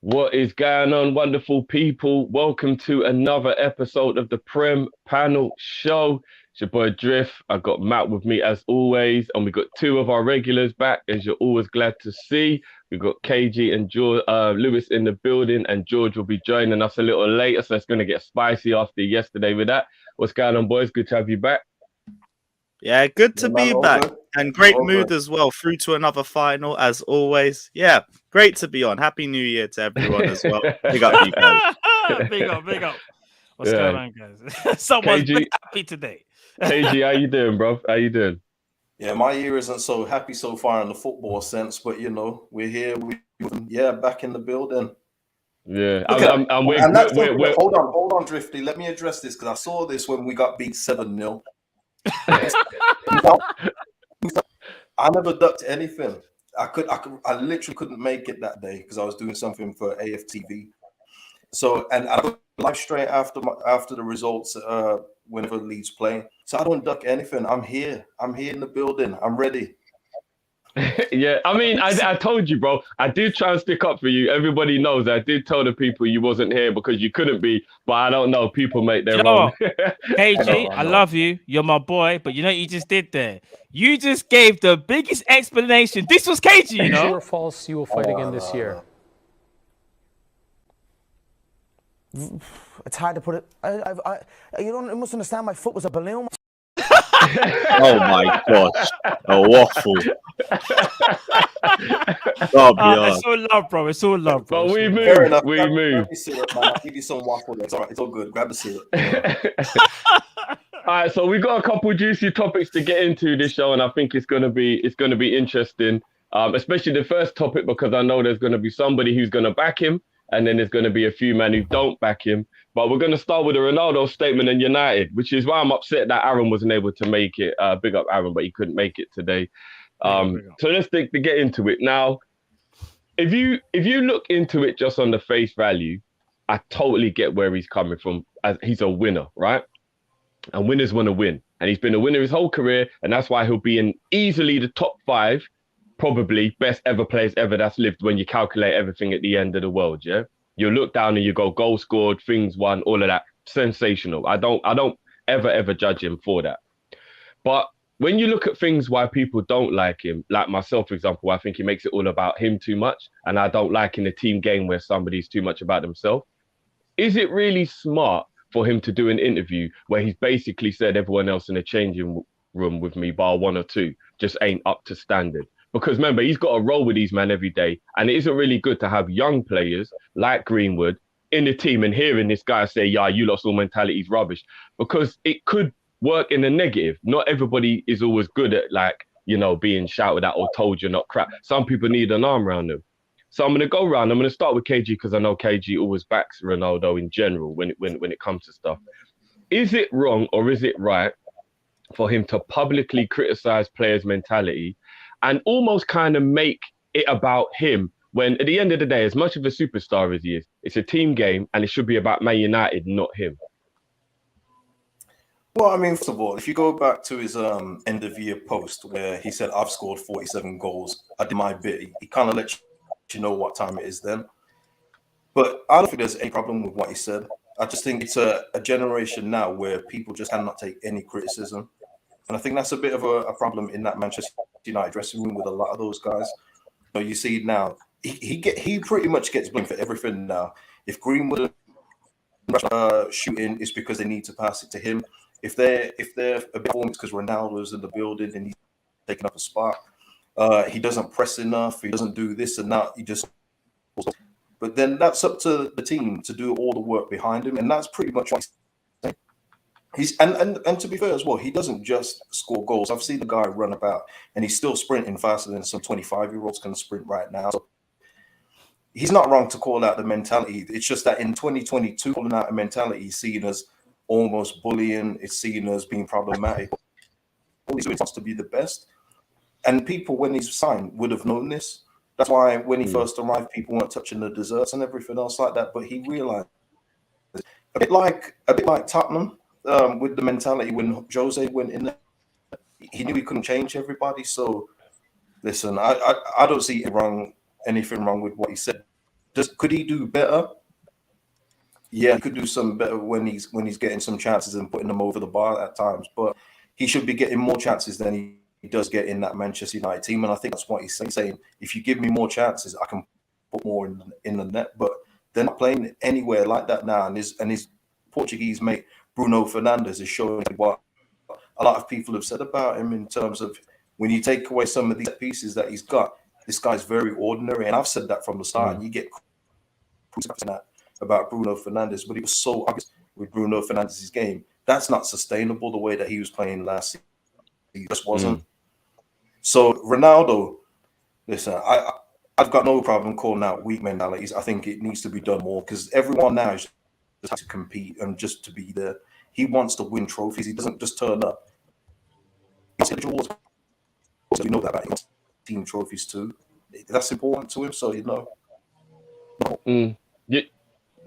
What is going on, wonderful people? Welcome to another episode of the Prem Panel Show. It's your boy Drift. I got Matt with me as always, and we got two of our regulars back, as you're always glad to see. We got KG and Lewis in the building, and George will be joining us a little later, so it's going to get spicy after yesterday with that. What's going on, boys? Good to have you back. Yeah, good to be back. And great mood as well, through to another final, as always. Yeah, great to be on. Happy New Year to everyone as well. Big up, you guys. Big up. What's going on, guys? Someone's happy today. KG, how you doing, bro? How you doing? Yeah, my year isn't so happy so far in the football sense, but you know, we're here. Back in the building. Yeah, hold on, Drifty. Let me address this because I saw this when we got beat 7-0. I never ducked anything. I literally couldn't make it that day because I was doing something for AFTV. So, and I got live straight after the results. Whenever Leeds play, so I don't duck anything. I'm here in the building. I'm ready. Yeah, I mean, I told you, bro. I did try and stick up for you. Everybody knows I did tell the people you wasn't here because you couldn't be. But I don't know. People make their own. KG, I love you. You're my boy. But you know what you just did there? You just gave the biggest explanation. This was KG, you know. True or false? You will fight again this year. It's hard to put it. You must understand. My foot was a balloon. Oh my gosh, a waffle. It's all love, bro. It's all love, bro. But we move. Grab the syrup, man. I'll give you some waffle. It's all right. It's all good. Grab the syrup. All right, so we got a couple juicy topics to get into this show, and I think it's gonna be interesting. Especially the first topic because I know there's gonna be somebody who's gonna back him. And then there's going to be a few men who don't back him. But we're going to start with a Ronaldo statement in United, which is why I'm upset that Aaron wasn't able to make it. Big up Aaron, but he couldn't make it today. So let's get into it. Now, if you look into it just on the face value, I totally get where he's coming from. As he's a winner, right? And winners want to win. And he's been a winner his whole career. And that's why he'll be in easily the top 5. Probably best ever players ever that's lived when you calculate everything at the end of the world, yeah? You look down and you go goal scored, things won, all of that. Sensational. I don't ever judge him for that. But when you look at things why people don't like him, like myself, for example, I think he makes it all about him too much. And I don't like in a team game where somebody's too much about themselves. Is it really smart for him to do an interview where he's basically said everyone else in the changing room with me, bar one or two, just ain't up to standard? Because remember, he's got to roll with these men every day. And it isn't really good to have young players like Greenwood in the team and hearing this guy say, yeah, you lot's all mentality is rubbish. Because it could work in a negative. Not everybody is always good at, like, you know, being shouted at or told you're not crap. Some people need an arm around them. So I'm going to go around. I'm going to start with KG because I know KG always backs Ronaldo in general when it comes to stuff. Is it wrong or is it right for him to publicly criticize players' mentality and almost kind of make it about him when, at the end of the day, as much of a superstar as he is, it's a team game and it should be about Man United, not him? Well, I mean, first of all, if you go back to his end of year post where he said, I've scored 47 goals, I did my bit, he kind of lets you know what time it is then. But I don't think there's any problem with what he said. I just think it's a generation now where people just cannot take any criticism. And I think that's a bit of a problem in that Manchester United dressing room with a lot of those guys. You see now, he pretty much gets blamed for everything now. If Greenwood shooting, it's because they need to pass it to him. If they're a bit formed, it's because Ronaldo's in the building and he's taking up a spot. He doesn't press enough. He doesn't do this and that. He just. But then that's up to the team to do all the work behind him, and that's pretty much what he's saying. And to be fair as well, he doesn't just score goals. I've seen the guy run about, and he's still sprinting faster than some 25-year-olds can sprint right now. So he's not wrong to call out the mentality. It's just that in 2022, calling out a mentality is seen as almost bullying. It's seen as being problematic. All he wants to be the best, and people when he's signed would have known this. That's why when he first arrived, people weren't touching the desserts and everything else like that. But he realized, a bit like Tottenham. With the mentality when Jose went in there, he knew he couldn't change everybody. So, listen, I don't see anything wrong with what he said. Could he do better? Yeah, he could do some better when he's getting some chances and putting them over the bar at times. But he should be getting more chances than he does get in that Manchester United team. And I think that's what he's saying. If you give me more chances, I can put more in the net. But they're not playing anywhere like that now. And his Portuguese mate Bruno Fernandes is showing what a lot of people have said about him in terms of when you take away some of these pieces that he's got, this guy's very ordinary. And I've said that from the start. And you get about Bruno Fernandes, but it was so obvious with Bruno Fernandes' game. That's not sustainable the way that he was playing last season. He just wasn't. So Ronaldo, listen, I've got no problem calling out weak mentalities. I think it needs to be done more because everyone now is just to compete and just to be there. He wants to win trophies. He doesn't just turn up. We know that about him. Team trophies too. That's important to him. So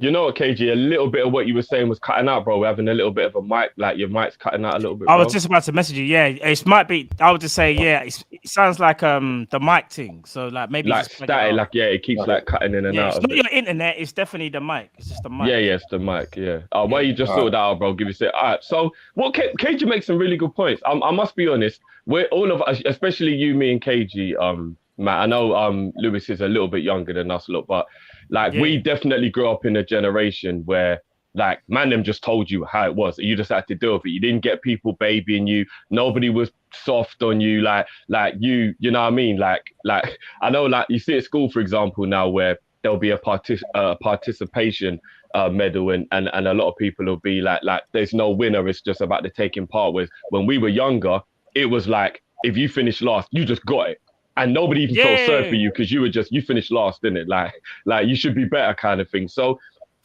You know what, KG? A little bit of what you were saying was cutting out, bro. We're having a little bit of a mic, like your mic's cutting out a little bit. I was just about to message you. Yeah, it might be. I would just say, yeah, it sounds like the mic thing. So like maybe like static, like it keeps like cutting in and out. It's not your internet. It's definitely the mic. It's just the mic. Yeah, it's the mic. Yeah. Why you just sort that out, bro? Give us it. All right. So what KG makes some really good points. I must be honest. We're all of us, especially you, me, and KG. Matt, I know Lewis is a little bit younger than us, but we definitely grew up in a generation where like man them just told you how it was. You just had to deal with it. You didn't get people babying you. Nobody was soft on you. Like you know what I mean? Like I know like you see at school, for example, now where there'll be a participation medal and a lot of people will be like there's no winner. It's just about the taking part. Whereas when we were younger, it was like if you finished last, you just got it. And nobody even felt sorry for you because you finished last, didn't it? Like you should be better kind of thing. So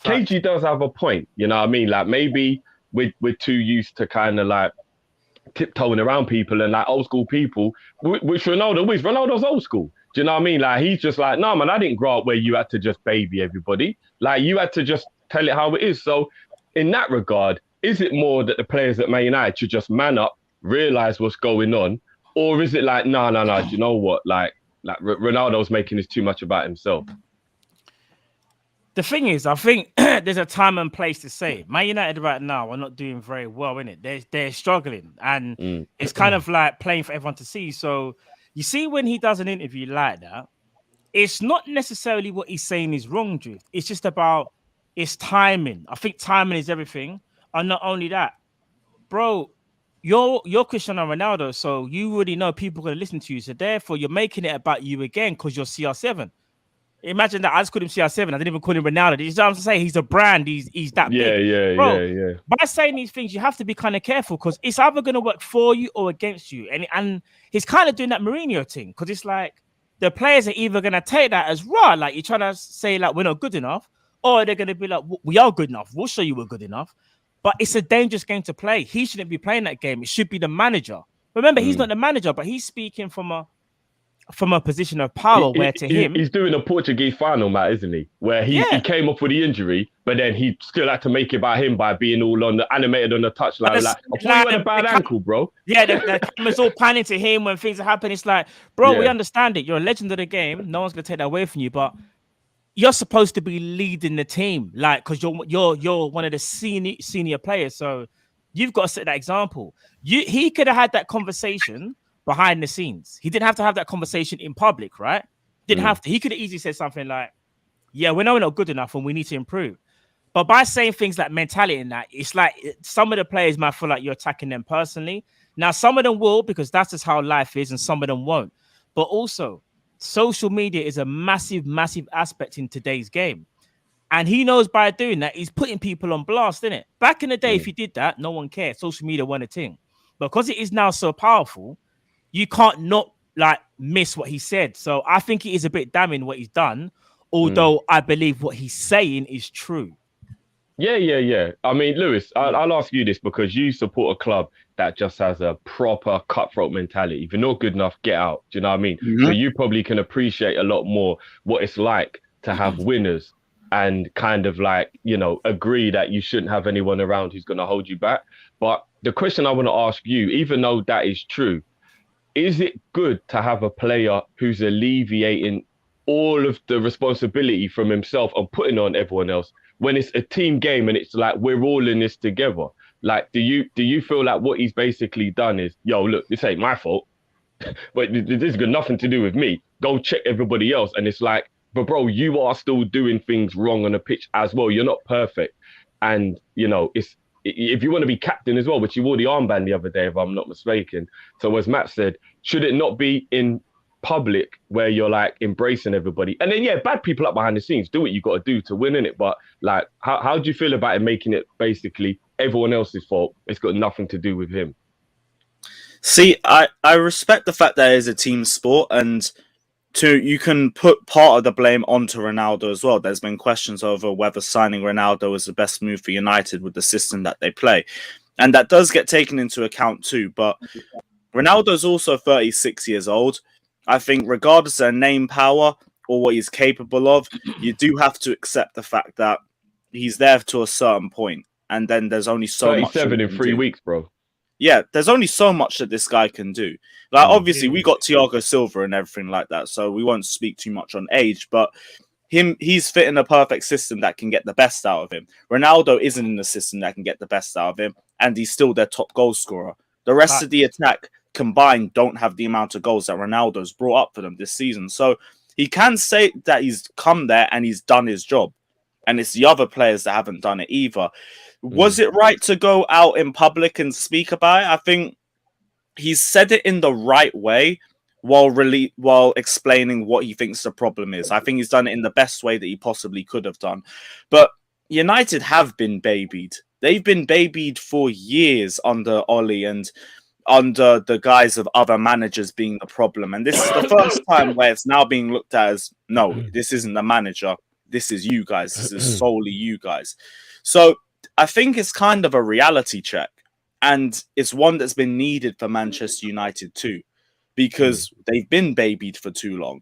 KG does have a point, you know what I mean? Like maybe we're too used to kind of like tiptoeing around people and like old school people, which Ronaldo's old school. Do you know what I mean? Like he's just like, no, man, I didn't grow up where you had to just baby everybody. Like you had to just tell it how it is. So in that regard, is it more that the players at Man United should just man up, realize what's going on? Or is it like, no, do you know what? Like Ronaldo's making this too much about himself. The thing is, I think there's a time and place to say it. Man United right now are not doing very well, innit? They're struggling. And it's kind of like playing for everyone to see. So you see when he does an interview like that, it's not necessarily what he's saying is wrong, Drew. It's just about it's timing. I think timing is everything. And not only that, bro, You're Cristiano Ronaldo, so you already know people are going to listen to you. So therefore, you're making it about you again because you're CR7. Imagine that I just called him CR7. I didn't even call him Ronaldo. You know what I'm saying? He's a brand. He's that big. Yeah. By saying these things, you have to be kind of careful because it's either going to work for you or against you. And he's kind of doing that Mourinho thing because it's like the players are either going to take that as raw, like you're trying to say like we're not good enough, or they're going to be like we are good enough. We'll show you we're good enough. But it's a dangerous game to play. He shouldn't be playing that game. It should be the manager. Remember, he's not the manager, but he's speaking from a position of power where to him... He's doing a Portuguese final, Matt, isn't he? Where he came up with the injury, but then he still had to make it about him by being all on the animated on the touchline. Like, I thought you had a bad ankle, bro. Yeah, the camera's all panning to him when things are happening. It's like, bro, we understand it. You're a legend of the game. No one's going to take that away from you, but you're supposed to be leading the team, like, because you're one of the senior players. So you've got to set that example. He could have had that conversation behind the scenes. He didn't have to have that conversation in public, right? Didn't have to. He could have easily said something like, yeah, we know we're not good enough and we need to improve. But by saying things like mentality and that, it's like some of the players might feel like you're attacking them personally. Now, some of them will because that's just how life is and some of them won't. But also, social media is a massive, massive aspect in today's game. And he knows by doing that, he's putting people on blast, isn't it? Back in the day, if he did that, no one cared. Social media wasn't a thing. Because it is now so powerful, you can't not like miss what he said. So I think it is a bit damning what he's done, although I believe what he's saying is true. Yeah. I mean, Lewis, I'll ask you this because you support a club that just has a proper cutthroat mentality. If you're not good enough, get out. Do you know what I mean? So you probably can appreciate a lot more what it's like to have winners and kind of like, you know, agree that you shouldn't have anyone around who's going to hold you back. But the question I want to ask you, even though that is true, is it good to have a player who's alleviating all of the responsibility from himself and putting on everyone else when it's a team game and it's like we're all in this together. Like, do you feel like what he's basically done is, yo, look, this ain't my fault, but this has got nothing to do with me. Go check everybody else. And it's like, but bro, you are still doing things wrong on the pitch as well. You're not perfect. And, you know, it's if you want to be captain as well, which you wore the armband the other day, if I'm not mistaken. So as Matt said, should it not be in public where you're like embracing everybody? And then, yeah, bad people up behind the scenes, do what you got to do to win in it. But like, how do you feel about it making it basically everyone else's fault? It's got nothing to do with him. See, I respect the fact that it is a team sport, and you can put part of the blame onto Ronaldo as well. There's been questions over whether signing Ronaldo was the best move for United with the system that they play. And that does get taken into account too. But Ronaldo's also 36 years old. I think regardless of name power or what he's capable of, you do have to accept the fact that he's there to a certain point. And then there's only so much. 37 in 3 weeks, bro. Yeah, there's only so much that this guy can do. Like, obviously, we got Thiago Silva and everything like that, so we won't speak too much on age, but he's fit in a perfect system that can get the best out of him. Ronaldo isn't in the system that can get the best out of him, and he's still their top goal scorer. The rest of the attack combined don't have the amount of goals that Ronaldo's brought up for them this season. So he can say that he's come there and he's done his job, and it's the other players that haven't done it either. Was it right to go out in public and speak about it? I think he's said it in the right way while explaining what he thinks the problem is. I think he's done it in the best way that he possibly could have done. But United have been babied. They've been babied for years under Ollie and under the guise of other managers being the problem. And this is the first time where it's now being looked at as, no, this isn't the manager. This is you guys. This is solely you guys. So I think it's kind of a reality check, and it's one that's been needed for Manchester United too, because they've been babied for too long.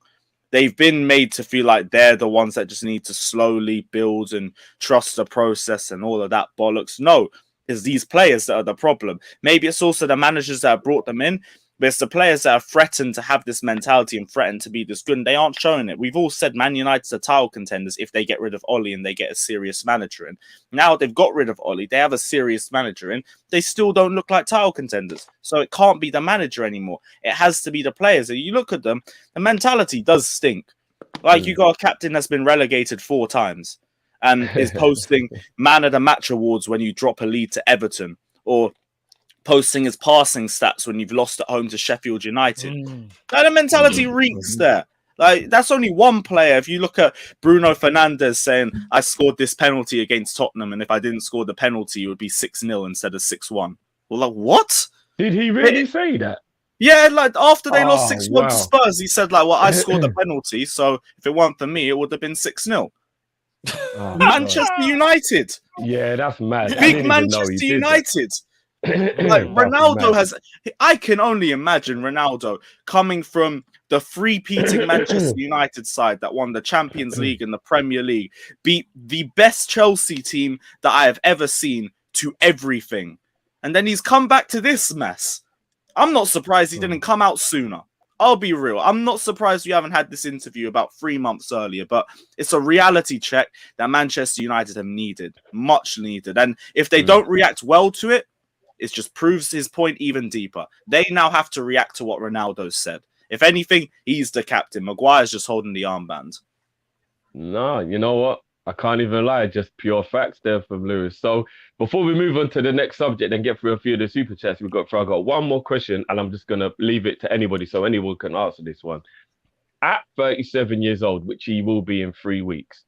They've been made to feel like they're the ones that just need to slowly build and trust the process and all of that bollocks. No, it's these players that are the problem. Maybe it's also the managers that have brought them in, but it's the players that are threatened to have this mentality and threatened to be this good, and they aren't showing it. We've all said Man United's are title contenders if they get rid of Ollie and they get a serious manager in. Now they've got rid of Ollie, they have a serious manager in, they still don't look like title contenders. So it can't be the manager anymore. It has to be the players. And you look at them, the mentality does stink. Like, you got a captain that's been relegated 4 times and is posting man of the match awards when you drop a lead to Everton, or posting his passing stats when you've lost at home to Sheffield United. Like, the mentality reeks there. Like, that's only one player. If you look at Bruno Fernandes saying, I scored this penalty against Tottenham, and if I didn't score the penalty, it would be 6-0 instead of 6-1. Well, like, what? Did he really say that? Yeah, like, after they lost 6-1 to Spurs, he said, like, well, I scored the penalty, so if it weren't for me, it would have been 6-0. Manchester United. Yeah, that's mad. Big Manchester United. Like, Ronaldo has, I can only imagine Ronaldo coming from the three-peating Manchester United side that won the Champions League and the Premier League, beat the best Chelsea team that I have ever seen to everything. And then he's come back to this mess. I'm not surprised he didn't come out sooner. I'll be real. I'm not surprised we haven't had this interview about 3 months earlier, but it's a reality check that Manchester United have needed, much needed. And if they don't react well to it, it just proves his point even deeper. They now have to react to what Ronaldo said. If anything, he's the captain. Maguire's just holding the armband. No, you know what? I can't even lie. Just pure facts there from Lewis. So before we move on to the next subject and get through a few of the super chats we've got through, I've got one more question, and I'm just going to leave it to anybody so anyone can answer this one. At 37 years old, which he will be in 3 weeks,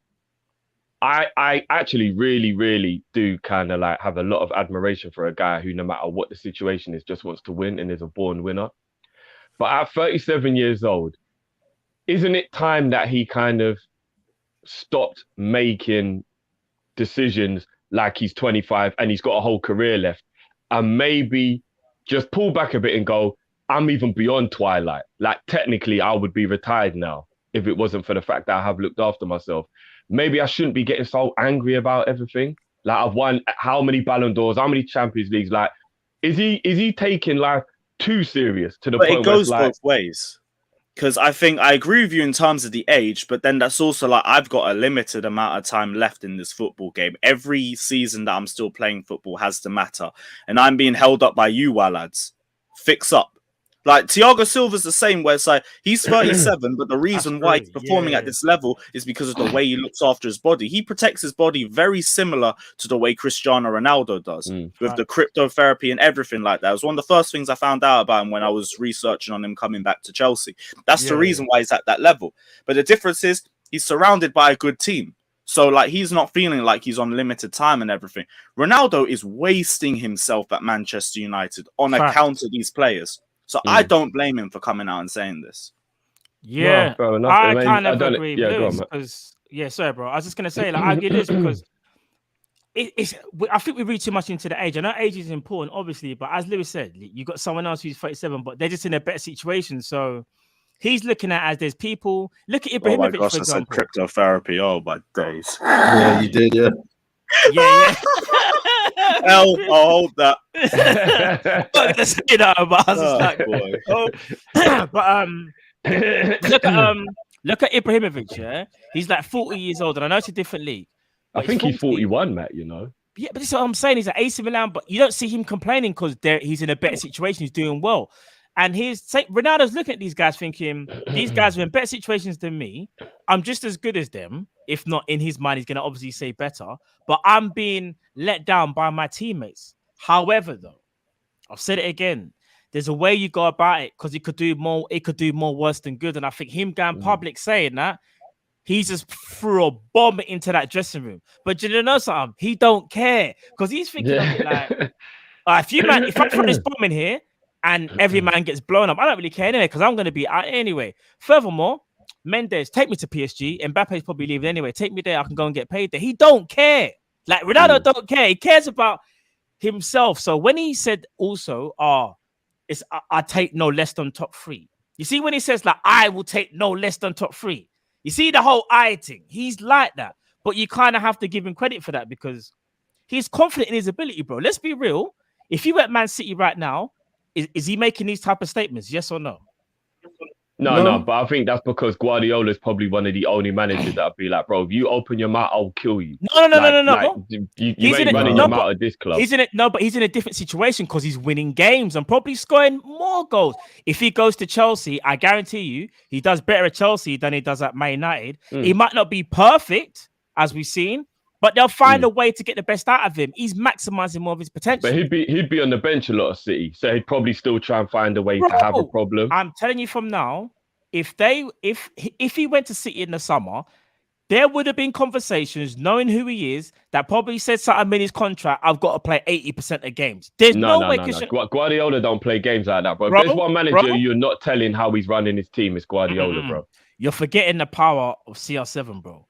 I actually really do kind of like have a lot of admiration for a guy who, no matter what the situation is, just wants to win and is a born winner. But at 37 years old, isn't it time that he kind of stopped making decisions like he's 25 and he's got a whole career left, and maybe just pull back a bit and go, I'm even beyond twilight. Like, technically, I would be retired now if it wasn't for the fact that I have looked after myself. Maybe I shouldn't be getting so angry about everything. Like, I've won how many Ballon d'Ors, how many Champions Leagues? Like, is he taking life too serious to the point it goes where it's like, both ways. Because I think I agree with you in terms of the age, but then that's also like I've got a limited amount of time left in this football game. Every season that I'm still playing football has to matter. And I'm being held up by you, lads. Fix up. Like Thiago Silva's the same, where it's like he's 37, but the reason why he's performing at this level is because of the way he looks after his body. He protects his body very similar to the way Cristiano Ronaldo does, with the cryptotherapy and everything like that. It was one of the first things I found out about him when I was researching on him coming back to Chelsea. That's the reason why he's at that level. But the difference is he's surrounded by a good team. So, like, he's not feeling like he's on limited time and everything. Ronaldo is wasting himself at Manchester United on account of these players. So I don't blame him for coming out and saying this. Yeah, well, I kind of agree yeah, with because sorry, bro. I was just gonna say, like, I get this because it's. I think we read too much into the age. I know age is important, obviously, but as Lewis said, you got someone else who's 37, but they're just in a better situation. So he's looking at as there's people. Look at Ibrahimovic, Oh my gosh, for I said example. Cryptotherapy. Oh my days. Yeah, you did, yeah. Yeah. Hell, I'll hold that. Let's say that about us. Look at Ibrahimovic. Yeah, he's like 40 years old, and I know it's a different league. I think he's 41, Matt. You know. Yeah, but this is what I'm saying. He's at AC Milan, but you don't see him complaining because he's in a better situation. He's doing well. And Ronaldo's looking at these guys thinking, these guys are in better situations than me. I'm just as good as them. If not, in his mind, he's going to obviously say better. But I'm being let down by my teammates. However, though, I've said it again. There's a way you go about it because it could do more worse than good. And I think him going public saying that, he just threw a bomb into that dressing room. But you know something? He don't care because he's thinking of it like, if I throw this bomb in here, and every man gets blown up, I don't really care anyway because I'm going to be out anyway. Furthermore, Mendes, take me to PSG. Mbappe's probably leaving anyway. Take me there. I can go and get paid there. He don't care. Like Ronaldo don't care. He cares about himself. So when he said also, I take no less than top 3. You see when he says like, I will take no less than top 3. You see the whole I thing. He's like that. But you kind of have to give him credit for that because he's confident in his ability, bro. Let's be real. If you were at Man City right now, is he making these type of statements? Yes or no? No, but I think that's because Guardiola is probably one of the only managers that'd be like, bro, if you open your mouth, I'll kill you. No. You ain't running your mouth at this club. But he's in a different situation because he's winning games and probably scoring more goals. If he goes to Chelsea, I guarantee you, he does better at Chelsea than he does at Man United. He might not be perfect, as we've seen, but they'll find a way to get the best out of him. He's maximizing more of his potential. But he'd be on the bench a lot of City, so he'd probably still try and find a way to have a problem. I'm telling you from now, if he went to City in the summer, there would have been conversations, knowing who he is, that probably said something in his contract, I've got to play 80% of games. There's no way. Guardiola don't play games like that, bro. If there's one manager you're not telling how he's running his team, it's Guardiola, bro. You're forgetting the power of CR7, bro.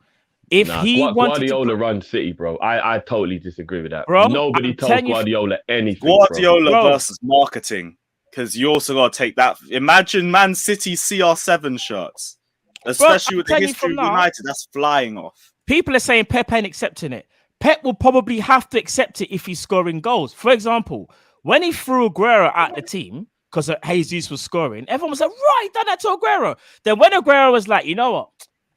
If he wanted Guardiola runs City, bro. I totally disagree with that. Bro, nobody told Guardiola anything. Guardiola versus marketing, because you also got to take that. Imagine Man City CR7 shirts, especially with the history of United. That's flying off. People are saying Pep ain't accepting it. Pep will probably have to accept it if he's scoring goals. For example, when he threw Aguero out the team because Jesus was scoring, everyone was like, right, done that to Aguero. Then when Aguero was like, you know what?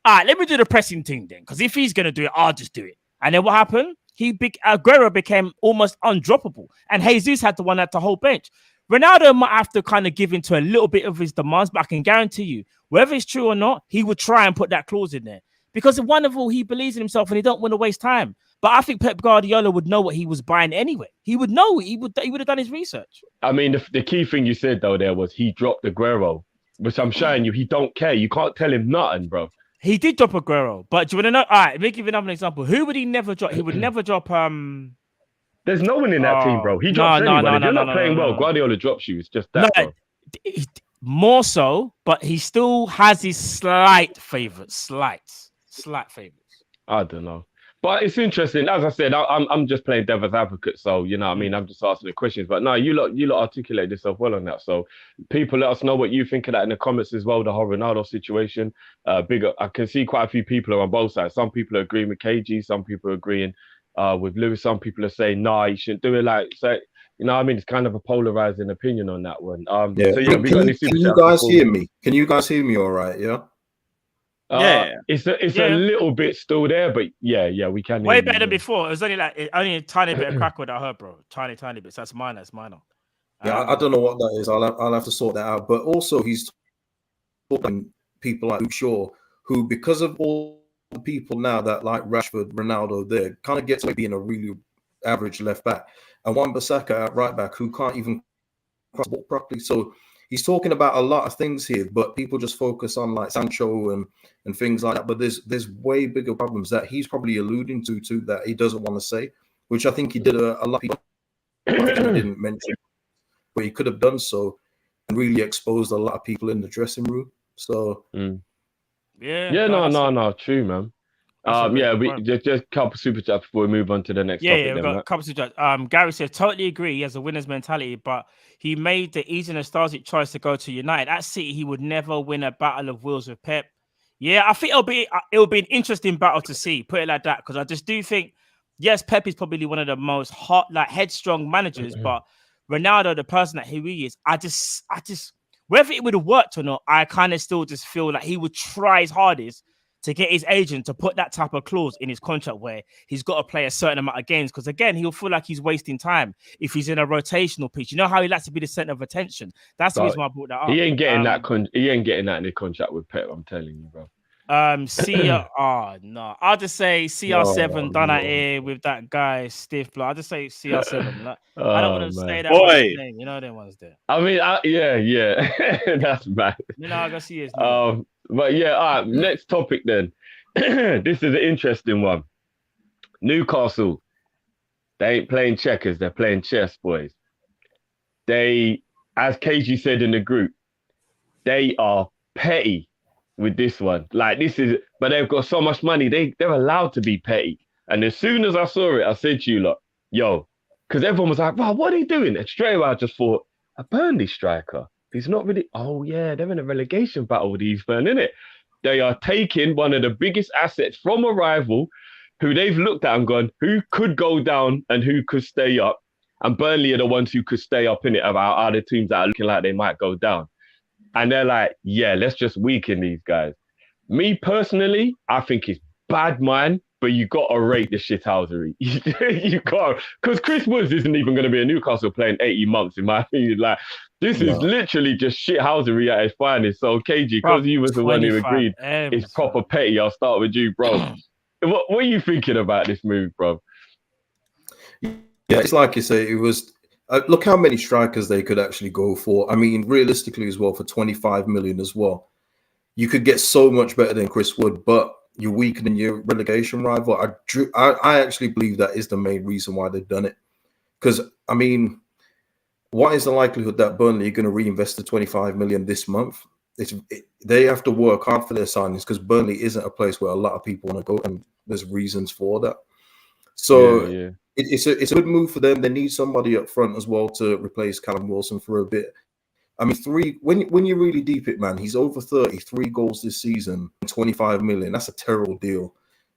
All right, let me do the pressing thing then, because if he's going to do it, I'll just do it. And then what happened? Aguero became almost undroppable, and Jesus had the one at the whole bench. Ronaldo might have to kind of give into a little bit of his demands, but I can guarantee you, whether it's true or not, he would try and put that clause in there. Because one of all, he believes in himself and he don't want to waste time. But I think Pep Guardiola would know what he was buying anyway. He would know. He would have done his research. I mean, the key thing you said, though, there was he dropped Aguero, which I'm showing you, he don't care. You can't tell him nothing, bro. He did drop Aguero, but do you want to know? All right, let me give you another example. Who would he never drop? He would never drop. There's no one in that team, bro. He drops anyone. If you're not playing well, Guardiola drops you. It's just that, bro. More so, but he still has his slight favorites. Slight favorites. I don't know. But it's interesting. As I said, I'm just playing devil's advocate. So, you know what I mean? I'm just asking the questions. But no, you lot articulate yourself well on that. So people, let us know what you think of that in the comments as well, the whole Ronaldo situation. Bigger. I can see quite a few people are on both sides. Some people are agreeing with KG. Some people are agreeing with Lewis. Some people are saying, nah, you shouldn't do it. Like, so you know what I mean? It's kind of a polarizing opinion on that one. Yeah. So yeah, we got any super Can you chats guys before hear me? Can you guys hear me all right? Yeah. Yeah. It's a Yeah. little bit still there, but yeah, we can hear Way you, better than yeah. before. It was only a tiny bit of crackle that I heard, bro. Tiny bit. So that's minor. It's minor. Yeah, I don't know what that is. I'll have to sort that out. But also, he's talking people like Luke Shaw, who, because of all the people now that like Rashford, Ronaldo, there kind of gets like being a really average left back, and Wan-Bissaka at right back who can't even cross the ball properly. So he's talking about a lot of things here, but people just focus on like Sancho and things like that. But there's way bigger problems that he's probably alluding to too that he doesn't want to say, which I think he did a lot of people he didn't mention, but he could have done so and really exposed a lot of people in the dressing room. So yeah, no, true, man. Yeah, we just a couple super chats before we move on to the next topic. Yeah, we've got a couple of chats. Gary says, totally agree. He has a winner's mentality, but he made the easy and nostalgic choice to go to United. At City, he would never win a battle of wills with Pep. Yeah, I think it'll be an interesting battle to see. Put it like that, because I just do think, yes, Pep is probably one of the most hot, like headstrong managers, but Ronaldo, the person that he is, I just whether it would have worked or not, I kind of still just feel like he would try his hardest to get his agent to put that type of clause in his contract where he's got to play a certain amount of games. Because again, he'll feel like he's wasting time if he's in a rotational pitch. You know how he likes to be the center of attention. That's the reason why I brought that up. He ain't getting he ain't getting that in the contract with Pep. I'm telling you, bro. No, I'll just say CR7 done out here with that guy stiff blood. I'll just say CR7. Like, I don't want to say that name. You know them ones there. I mean, yeah, that's bad. You know, I gotta see his name. But yeah, all right, next topic then. This is an interesting one. Newcastle, they ain't playing checkers, they're playing chess, boys. They, as KG said in the group, they are petty with this one. Like, this is, but they've got so much money, they're allowed to be petty. And as soon as I saw it, I said to you, lot, yo, because everyone was like, wow, what are they doing? And straight away, I just thought, a Burnley striker. He's not really, oh yeah, they're in a relegation battle with Eastbourne, innit? They are taking one of the biggest assets from a rival who they've looked at and gone, who could go down and who could stay up? And Burnley are the ones who could stay up, innit, of our other teams that are looking like they might go down. And they're like, yeah, let's just weaken these guys. Me personally, I think it's bad mind, but you got to rate the shithousery. You got, because Chris Woods isn't even going to be in Newcastle playing 80 months, in my opinion. Like, this is literally just shithousery at its finest. So, KG, because you was the one who agreed, it's proper petty. I'll start with you, bro. What are you thinking about this move, bro? Yeah, it's like you say, it was. Look how many strikers they could actually go for. I mean, realistically as well, for 25 million as well. You could get so much better than Chris Wood, but you're weakening your relegation rival. I actually believe that is the main reason why they've done it. Because, I mean, what is the likelihood that Burnley are going to reinvest the 25 million this month? They have to work hard for their signings because Burnley isn't a place where a lot of people want to go, and there's reasons for that. So it's a good move for them. They need somebody up front as well to replace Callum Wilson for a bit. I mean, when you really deep it, man, he's over 30, 3 goals this season, 25 million. That's a terrible deal.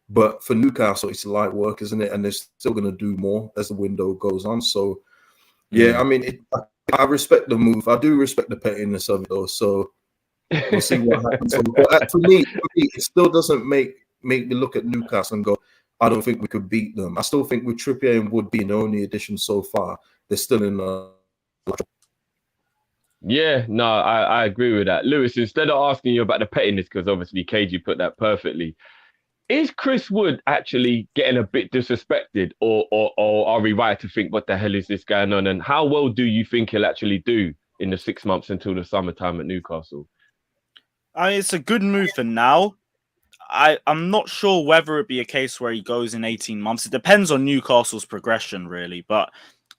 But for Newcastle, it's light work, isn't it? And they're still going to do more as the window goes on. So, yeah, I mean, I respect the move. I do respect the pettiness of it, though. So we'll see what happens. But for me, it still doesn't make me look at Newcastle and go, I don't think we could beat them. I still think with Trippier and Wood being the only addition so far, they're still in Yeah, no, I agree with that. Lewis, instead of asking you about the pettiness, because obviously KG put that perfectly, is Chris Wood actually getting a bit disrespected, or are we right to think, what the hell is this going on? And how well do you think he'll actually do in the 6 months until the summertime at Newcastle? It's a good move for now. I'm not sure whether it'd be a case where he goes in 18 months. It depends on Newcastle's progression, really. But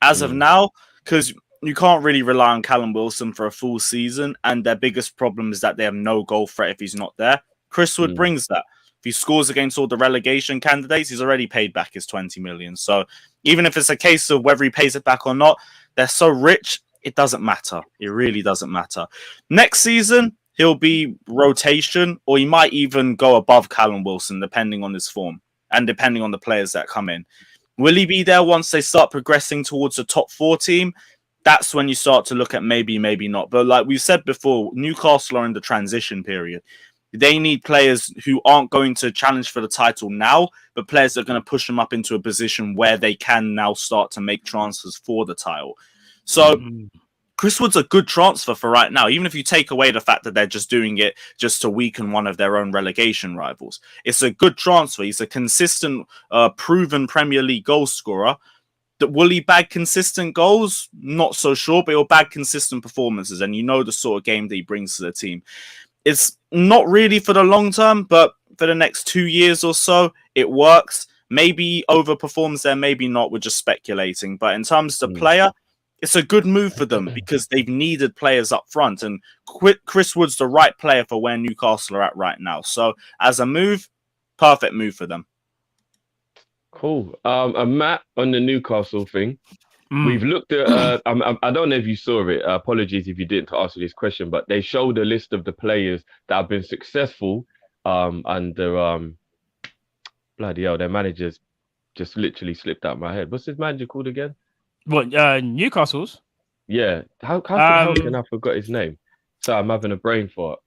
as of now, because you can't really rely on Callum Wilson for a full season, and their biggest problem is that they have no goal threat if he's not there. Chris Wood brings that. If he scores against all the relegation candidates, he's already paid back his 20 million. So even if it's a case of whether he pays it back or not, they're so rich, it doesn't matter. It really doesn't matter. Next season, he'll be rotation, or he might even go above Callum Wilson, depending on his form and depending on the players that come in. Will he be there once they start progressing towards a top 4 team? That's when you start to look at maybe not. But like we've said before, Newcastle are in the transition period. They need players who aren't going to challenge for the title now, but players that are going to push them up into a position where they can now start to make transfers for the title. So Chris Wood's a good transfer for right now, even if you take away the fact that they're just doing it just to weaken one of their own relegation rivals. It's a good transfer. He's a consistent, proven Premier League goal scorer. Will he bag consistent goals? Not so sure, but he'll bag consistent performances, and you know the sort of game that he brings to the team. It's not really for the long term, but for the next 2 years or so, it works. Maybe overperforms there, maybe not. We're just speculating. But in terms of the player, it's a good move for them because they've needed players up front, and Chris Wood's the right player for where Newcastle are at right now. So as a move, perfect move for them. Cool. And Matt, on the Newcastle thing, we've looked at. I don't know if you saw it. Apologies if you didn't answer this question, but they showed a list of the players that have been successful under bloody hell. Their managers just literally slipped out of my head. What's his manager called again? What, Newcastle's? Yeah. How can I forgot his name? So I'm having a brain fart.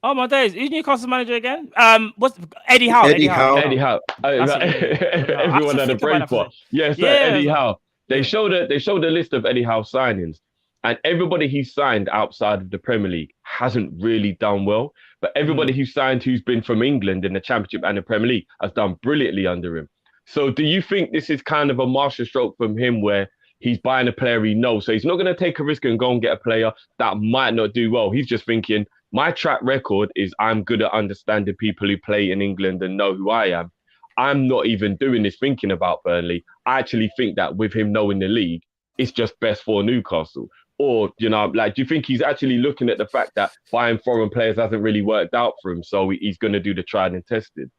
Oh my days! Who's Newcastle's manager again? What's Eddie Howe? Eddie Howe. Everyone Everyone had a brain fart. Yeah, so Eddie Howe. They showed a list of Eddie Howe signings, and everybody he signed outside of the Premier League hasn't really done well. But everybody who signed who's been from England in the Championship and the Premier League has done brilliantly under him. So do you think this is kind of a masterstroke from him where he's buying a player he knows? So he's not going to take a risk and go and get a player that might not do well. He's just thinking, my track record is I'm good at understanding people who play in England and know who I am. I'm not even doing this thinking about Burnley. I actually think that with him knowing the league, it's just best for Newcastle. Or, do you think he's actually looking at the fact that buying foreign players hasn't really worked out for him, so he's going to do the tried and tested?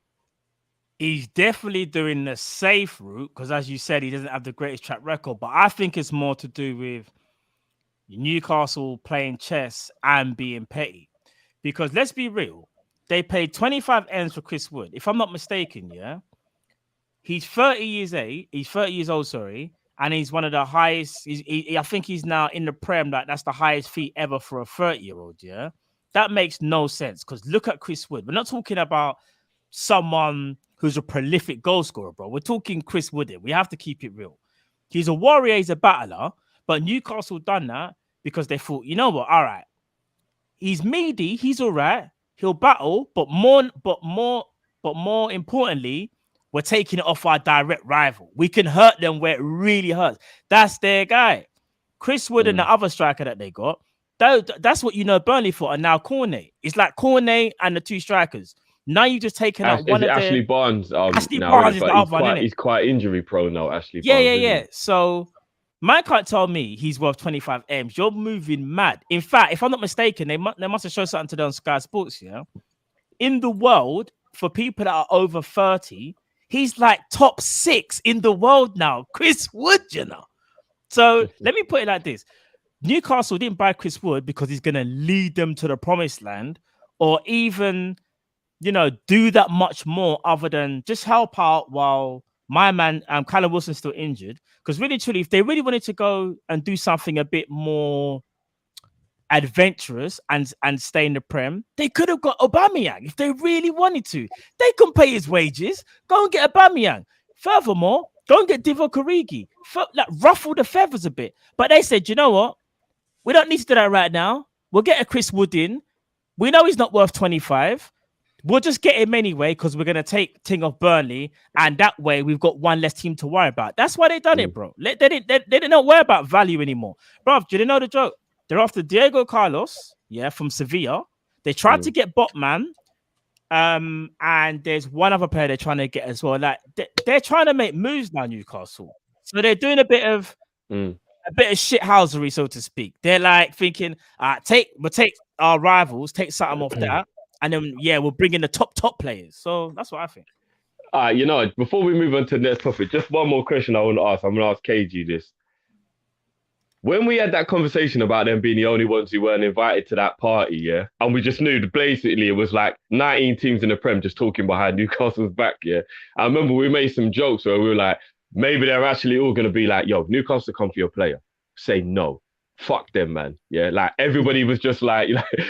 He's definitely doing the safe route because, as you said, he doesn't have the greatest track record. But I think it's more to do with Newcastle playing chess and being petty. Because let's be real, they paid 25 M's for Chris Wood. If I'm not mistaken, yeah, he's 30 years old, sorry, and he's one of the highest. I think he's now in the Prem. That's the highest fee ever for a 30-year-old. Yeah, that makes no sense because look at Chris Wood. We're not talking about someone who's a prolific goal scorer, bro. We're talking Chris Wood here. We have to keep it real. He's a warrior, he's a battler, but Newcastle done that because they thought, you know what? All right, he's meaty, he's all right. He'll battle, but more importantly, we're taking it off our direct rival. We can hurt them where it really hurts. That's their guy. Chris Wood and the other striker that they got, that's what Burnley for, and now Cornet. It's like Cornet and the two strikers. Now you just taken out one of Ashley Barnes. Ashley Barnes is the other one, isn't it? He's quite injury prone now, Ashley Barnes. Yeah. So man can't tell me he's worth 25 M's. You're moving mad. In fact, if I'm not mistaken, they must have showed something today on Sky Sports, yeah? In the world, for people that are over 30, he's like top 6 in the world now. Chris Wood, So let me put it like this. Newcastle didn't buy Chris Wood because he's going to lead them to the promised land or even, do that much more other than just help out while my man, Callum Wilson's still injured. Because really, truly, if they really wanted to go and do something a bit more adventurous and stay in the Prem, they could have got Aubameyang if they really wanted to. They can pay his wages. Go and get Aubameyang. Furthermore, go and get Divock Origi. Ruffle the feathers a bit. But they said, you know what? We don't need to do that right now. We'll get a Chris Wood in. We know he's not worth 25. We'll just get him anyway because we're going to take Ting off Burnley, and that way we've got one less team to worry about. That's why they done it, bro. They didn't worry about value anymore. Bro, do you know the joke? They're after Diego Carlos, from Sevilla. They tried to get Botman, and there's one other player they're trying to get as well. Like they're trying to make moves now, Newcastle. So they're doing a bit of shithousery, so to speak. They're like thinking, we'll take our rivals, take something off that. And then, we'll bring in the top players. So that's what I think. Before we move on to the next topic, just one more question I want to ask. I'm going to ask KG this. when we had that conversation about them being the only ones who weren't invited to that party, yeah, and we just knew basically it was like 19 teams in the Prem just talking behind Newcastle's back, yeah. I remember we made some jokes where we were like, maybe they're actually all going to be like, yo, Newcastle come for your player. Say no. Fuck them, man. Yeah, like everybody was just like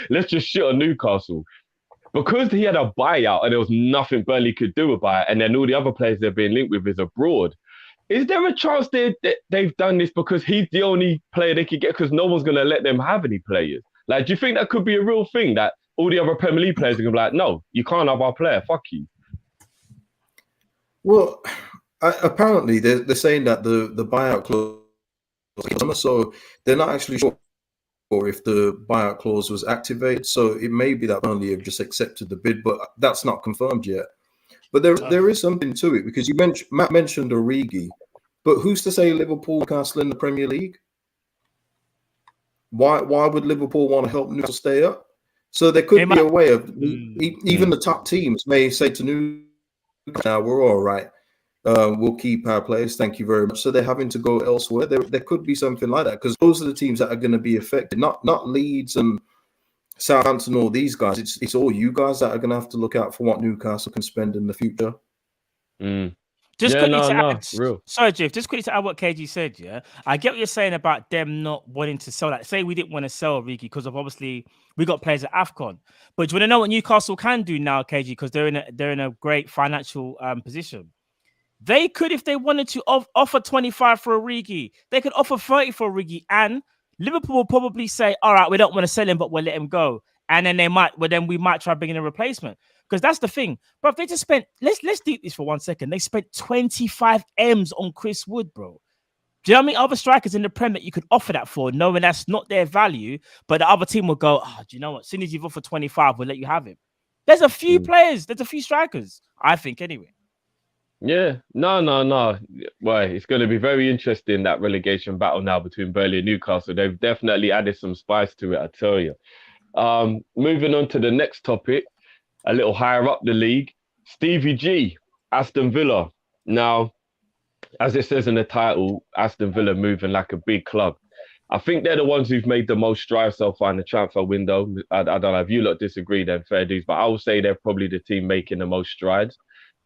let's just shit on Newcastle. Because he had a buyout and there was nothing Burnley could do about it, and then all the other players they're being linked with is abroad. Is there a chance they've done this because he's the only player they could get because no one's going to let them have any players? Like, do you think that could be a real thing that all the other Premier League players are going to be like, no, you can't have our player, fuck you? Well, apparently they're saying that the buyout clause, so they're not actually sure if the buyout clause was activated. So it may be that Burnley have just accepted the bid, but that's not confirmed yet. But there is something to it because Matt mentioned Origi, but who's to say Liverpool, Newcastle in the Premier League? Why would Liverpool want to help Newcastle stay up? So there could be a way of even the top teams may say to Newcastle, "Now we're all right. We'll keep our players. Thank you very much." So they're having to go elsewhere. There could be something like that because those are the teams that are going to be affected, not Leeds and Southampton, all these guys. It's all you guys that are going to have to look out for what Newcastle can spend in the future. Just yeah, quickly to add, real. Sorry, Jeff. Just quickly to add what KG said. Yeah, I get what you're saying about them not wanting to sell. Like, say we didn't want to sell Origi because of obviously we got players at AFCON. But do you want to know what Newcastle can do now, KG? Because they're in a great financial position. They could, if they wanted to, offer 25 for Origi. They could offer 30 for Origi, and Liverpool will probably say, "All right, we don't want to sell him, but we'll let him go." And then we might try bringing a replacement because that's the thing. But they just spent. Let's deep this for 1 second. They spent 25 M's on Chris Wood, bro. Do you know how many other strikers in the Prem that you could offer that for, knowing that's not their value, but the other team will go, "Oh, do you know what? As soon as you've offered 25, we'll let you have him." There's a few players. There's a few strikers. I think anyway. Yeah, no. Well, it's going to be very interesting, that relegation battle now between Burnley and Newcastle. They've definitely added some spice to it, I tell you. Moving on to the next topic, a little higher up the league, Stevie G, Aston Villa. Now, as it says in the title, Aston Villa moving like a big club. I think they're the ones who've made the most strides so far in the transfer window. I don't know if you lot disagree, then fair dues, but I will say they're probably the team making the most strides.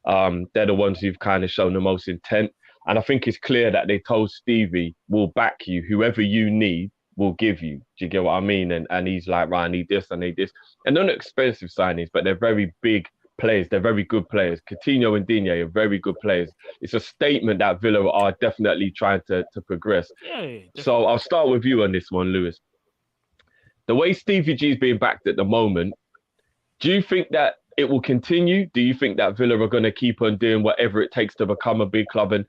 They're the ones who've kind of shown the most intent. And I think it's clear that they told Stevie, we'll back you. Whoever you need, we'll give you. Do you get what I mean? And he's like, right, I need this, I need this. And they're not expensive signings, but they're very big players. They're very good players. Coutinho and Digne are very good players. It's a statement that Villa are definitely trying to progress. Yeah, so I'll start with you on this one, Lewis. The way Stevie G is being backed at the moment, do you think that it will continue? Do you think that Villa are going to keep on doing whatever it takes to become a big club? And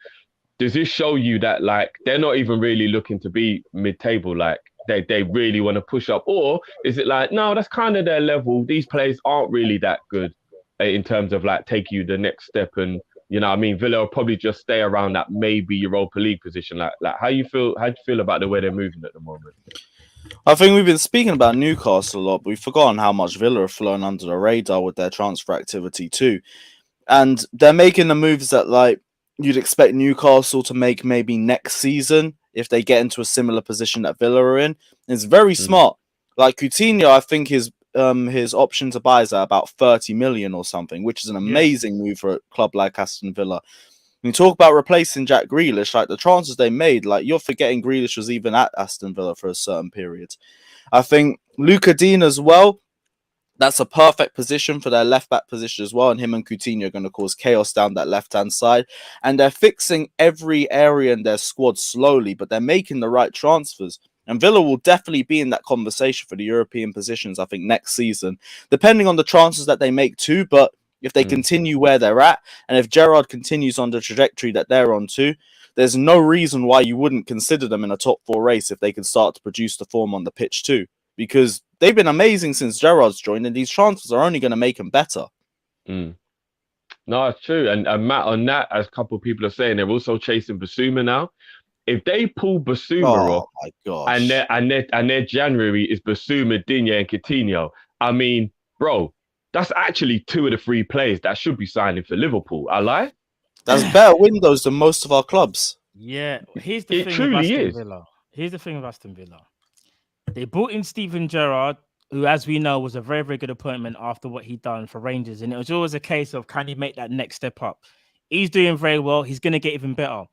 does this show you that, like, they're not even really looking to be mid-table, like they really want to push up? Or is it like, no, that's kind of their level. These players aren't really that good in terms of like taking you the next step. And, you know what I mean, Villa will probably just stay around that maybe Europa League position. Like how do you feel about the way they're moving at the moment? I think we've been speaking about Newcastle a lot, but we've forgotten how much Villa have flown under the radar with their transfer activity too. And they're making the moves that, like, you'd expect Newcastle to make maybe next season if they get into a similar position that Villa are in. It's very smart. Like Coutinho, I think his option to buy is at about 30 million or something, which is an amazing move for a club like Aston Villa. When you talk about replacing Jack Grealish, like the transfers they made, like you're forgetting Grealish was even at Aston Villa for a certain period. I think Luca Dean as well, that's a perfect position for their left-back position as well, and him and Coutinho are going to cause chaos down that left-hand side. And they're fixing every area in their squad slowly, but they're making the right transfers. And Villa will definitely be in that conversation for the European positions, I think, next season, depending on the transfers that they make too, but if they continue where they're at, and if Gerrard continues on the trajectory that they're on too, there's no reason why you wouldn't consider them in a top four race if they can start to produce the form on the pitch too. Because they've been amazing since Gerrard's joined, and these transfers are only going to make them better. No, it's true. And Matt, on that, as a couple of people are saying, they're also chasing Basuma now. If they pull Basuma off, my gosh, and their January is Basuma, Digne, and Coutinho, I mean, bro, that's actually 2 of the 3 players that should be signing for Liverpool. I lie? That's better windows than most of our clubs. Yeah, here's the thing. Truly with Aston is. Villa. Here's the thing with Aston Villa. They brought in Steven Gerrard, who, as we know, was a very, very good appointment after what he'd done for Rangers. And it was always a case of, can he make that next step up? He's doing very well. He's going to get even better.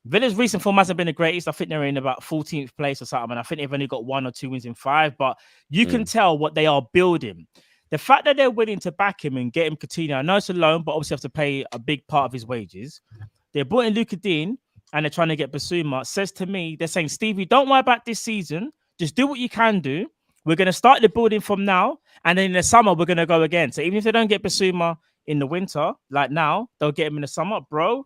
Villa's recent form hasn't been the greatest. I think they're in about 14th place or something. And I think they've only got 1 or 2 wins in 5. But you can tell what they are building. The fact that they're willing to back him and get him Coutinho, I know it's a loan, but obviously have to pay a big part of his wages. They're brought in Luka Dean and they're trying to get Basuma. Says to me, they're saying, Stevie, don't worry about this season. Just do what you can do. We're going to start the building from now. And then in the summer, we're going to go again. So even if they don't get Basuma in the winter, like now, they'll get him in the summer. Bro,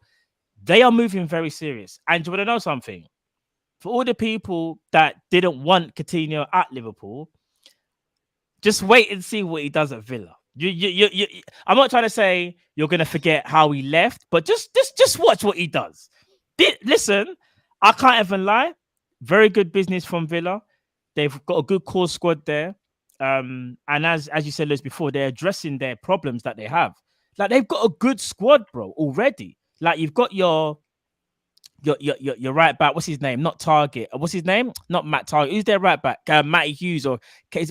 they are moving very serious. And do you want to know something? For all the people that didn't want Coutinho at Liverpool, just wait and see what he does at Villa. I'm not trying to say you're going to forget how he left, but just watch what he does. Listen, I can't even lie. Very good business from Villa. They've got a good core squad there. And as you said, Liz, before, they're addressing their problems that they have. Like, they've got a good squad, bro, already. Like, you've got your right back. What's his name? Not Target. What's his name? Not Matt Target. Who's their right back? Matty Hughes or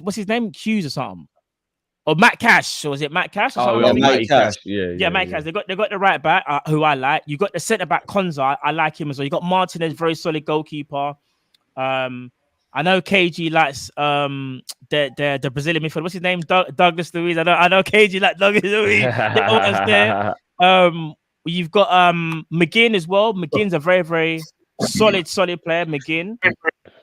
what's his name? Hughes or something. Or Matt Cash. Or is it Matt Cash? Or yeah, Matty Cash. Yeah, Matt Cash. They got the right back who I like. You got the centre back Konza. I like him as well. You got Martinez, very solid goalkeeper. I know KG likes the Brazilian midfielder. What's his name? Douglas Luiz. I know KG like Douglas Luiz. They're always there. You've got McGinn as well. McGinn's a very, very solid player. McGinn.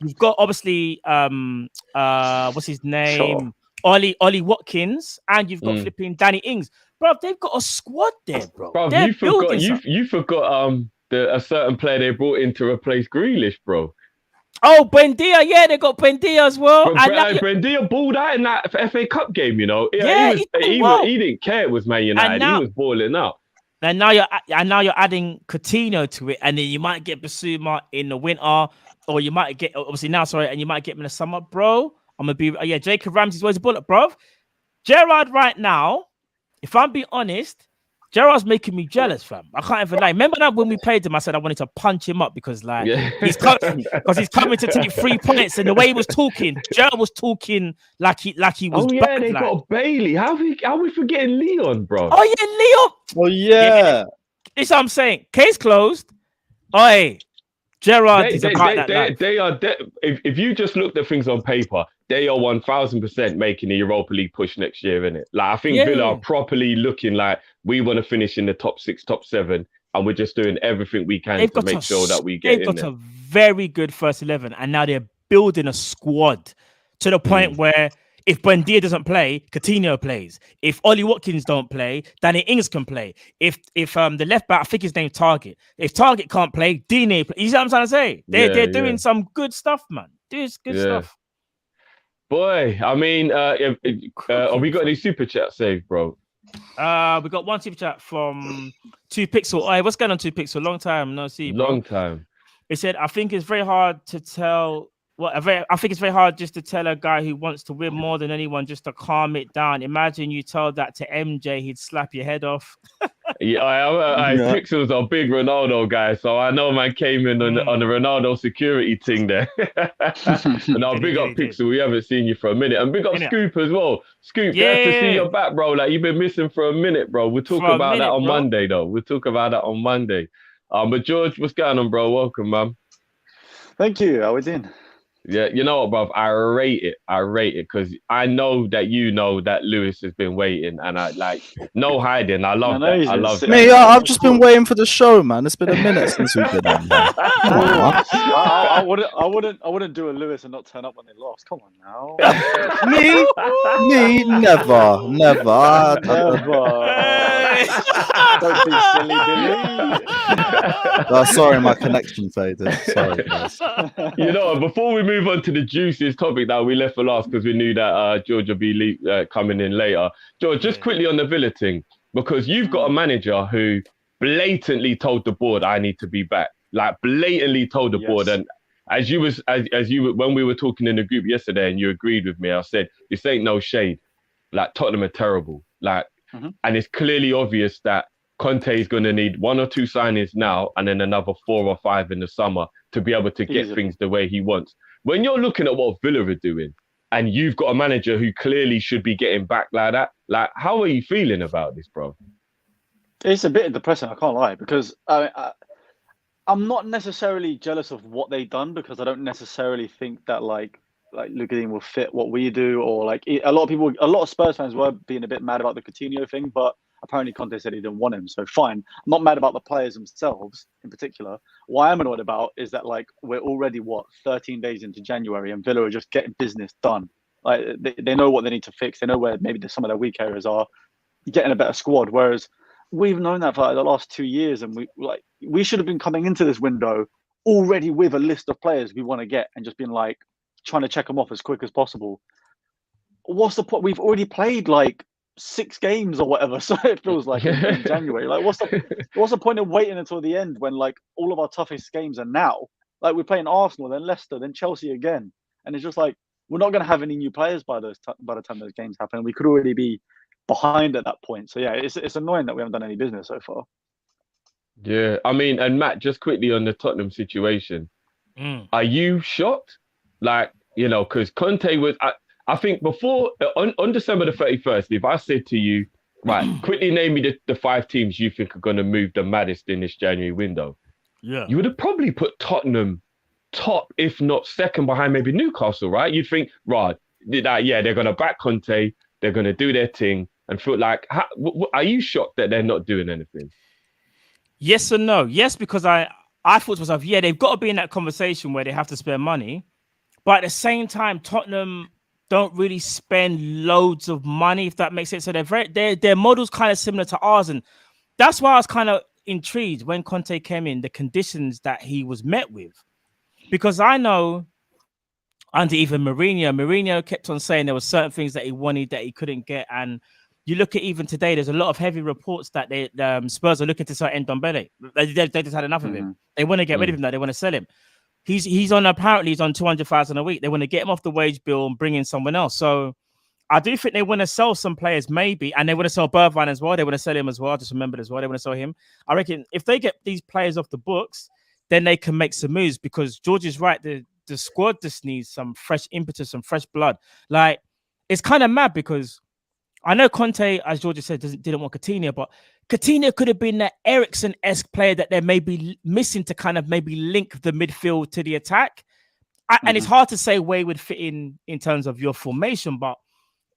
You've got obviously what's his name? Sure. Ollie Watkins, and you've got flipping Danny Ings. Bro, they've got a squad there, bro. Bro, you forgot a certain player they brought in to replace Grealish, bro. Oh, Buendia, yeah, they got Buendia as well. Buendia balled out in that FA Cup game, you know. Yeah, he didn't care it was Man United. He was balling out. And now you're adding Coutinho to it, and then you might get Basuma in the winter, or you might get and you might get him in the summer, bro. I'm gonna be Jacob Ramsey's always a bullet, bro. Gerrard right now, if I'm being honest, Gerrard's making me jealous, fam. I can't even lie. Remember that when we played him, I said I wanted to punch him up because he's coming to take 3 points, and the way he was talking, Gerrard was talking like he was. Oh yeah, they got Bailey. How are we forgetting Leon, bro? Oh yeah, Leon. Oh yeah. This is what I'm saying. Case closed. Oi, Gerrard is about that life. If you just looked at things on paper, they are 1000% making the Europa League push next year, innit? Like, I think Villa are properly looking like we want to finish in the top 6, top 7, and we're just doing everything we can to make sure that we get in there. They've got a very good first 11, and now they're building a squad to the point where if Buendia doesn't play, Coutinho plays. If Ollie Watkins don't play, Danny Ings can play. If the left back, I think his name's Target. If Target can't play, Dine play. You see what I'm trying to say? They're doing some good stuff, man. Doing good stuff. Boy, I mean, have we got any super chat saved, bro? We got one super chat from 2 Pixel. Oh, what's going on, 2 Pixel? Long time no see, bro. Long time. It said, I think it's very hard to tell. I think it's very hard just to tell a guy who wants to win more than anyone just to calm it down. Imagine you told that to MJ, he'd slap your head off. Pixel's a big Ronaldo guy, so I know man came in on the Ronaldo security thing there. And I'll big up Pixel. We haven't seen you for a minute, and big up Scoop as well. Scoop, glad to see your back, bro. Like, you've been missing for a minute, bro. We'll talk about that on Monday, though. We'll talk about that on Monday. But George, what's going on, bro? Welcome, man. Thank you. How we doing? Yeah, you know what, bro? I rate it because I know that you know that Lewis has been waiting, and I like no hiding. I love that. I love that. Mate, I've just been waiting for the show, man. It's been a minute since we've been on. I wouldn't do a Lewis and not turn up when they lost. Come on now. me, never. Don't be silly, Billy. Sorry, my connection faded. Sorry, guys. You know, before we move on to the juiciest topic that we left for last, because we knew that George would be coming in later. George, just quickly on the Villa thing, because you've got a manager who blatantly told the board, I need to be back. Like, blatantly told the board. And as you when we were talking in the group yesterday and you agreed with me, I said, this ain't no shade. Like, Tottenham are terrible. Like, and it's clearly obvious that Conte is going to need 1 or 2 signings now and then another 4 or 5 in the summer to be able to get Easily. things the way he wants. When you're looking at what Villa are doing, and you've got a manager who clearly should be getting back like that, like, how are you feeling about this, bro? It's a bit depressing, I can't lie, because I'm not necessarily jealous of what they've done, because I don't necessarily think that like Lucadine will fit what we do, or like a lot of Spurs fans were being a bit mad about the Coutinho thing, but apparently Conte said he didn't want him, so fine. I'm not mad about the players themselves in particular. What I'm annoyed about is that like we're already 13 days into January, and Villa are just getting business done. Like they know what they need to fix. They know where maybe some of their weak areas are. Getting a better squad, whereas we've known that for like the last 2 years, and we should have been coming into this window already with a list of players we want to get, and just been like trying to check them off as quick as possible. What's the point? We've already played like 6 games or whatever, so it feels like in January. Like, what's the point of waiting until the end when like all of our toughest games are now? Like, we're playing Arsenal, then Leicester, then Chelsea again, and it's just like we're not going to have any new players by the time those games happen. We could already be behind at that point. So yeah, it's annoying that we haven't done any business so far. Yeah, I mean, and Matt, just quickly on the Tottenham situation, are you shocked? Like, you know, because Conte was, I think before, on December the 31st, if I said to you, right, quickly name me the 5 teams you think are going to move the maddest in this January window, you would have probably put Tottenham top, if not second behind maybe Newcastle, right? You'd think, right, yeah, they're going to back Conte, they're going to do their thing, and feel like, are you shocked that they're not doing anything? Yes or no? Yes, because I thought to myself, yeah, they've got to be in that conversation where they have to spend money. But at the same time, Tottenham don't really spend loads of money, if that makes sense. So their model's kind of similar to ours. And that's why I was kind of intrigued when Conte came in, the conditions that he was met with. Because I know under even Mourinho kept on saying there were certain things that he wanted that he couldn't get. And you look at even today, there's a lot of heavy reports that Spurs are looking to sell Ndombele. They just had enough of him. They want to get rid of him now. They want to sell him. He's on 200,000 a week. They want to get him off the wage bill and bring in someone else. So I do think they want to sell some players maybe, and they want to sell Bergwijn as well. They want to sell him as well. I just remembered as well. They want to sell him. I reckon if they get these players off the books, then they can make some moves, because George is right. The squad just needs some fresh impetus, some fresh blood. Like, it's kind of mad because I know Conte, as George said, didn't want Coutinho, but Coutinho could have been that Eriksen-esque player that they're maybe missing to kind of maybe link the midfield to the attack. And it's hard to say where he would fit in terms of your formation, but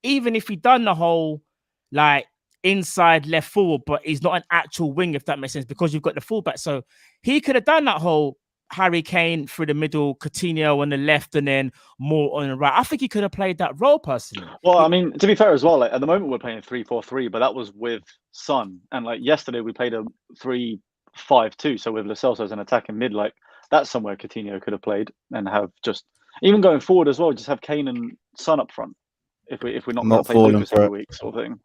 even if he done the whole like inside left forward, but he's not an actual wing, if that makes sense, because you've got the fullback. So he could have done that whole Harry Kane through the middle, Coutinho on the left, and then more on the right. I think he could have played that role personally. Well, I mean, to be fair as well, like, at the moment we're playing 3-4-3, but that was with Son. And like yesterday we played a 3-5-2, so with Lo Celso as an attacking mid, like that's somewhere Coutinho could have played, and have just, even going forward as well, just have Kane and Son up front if we're not going to play Lucas every week, sort of thing.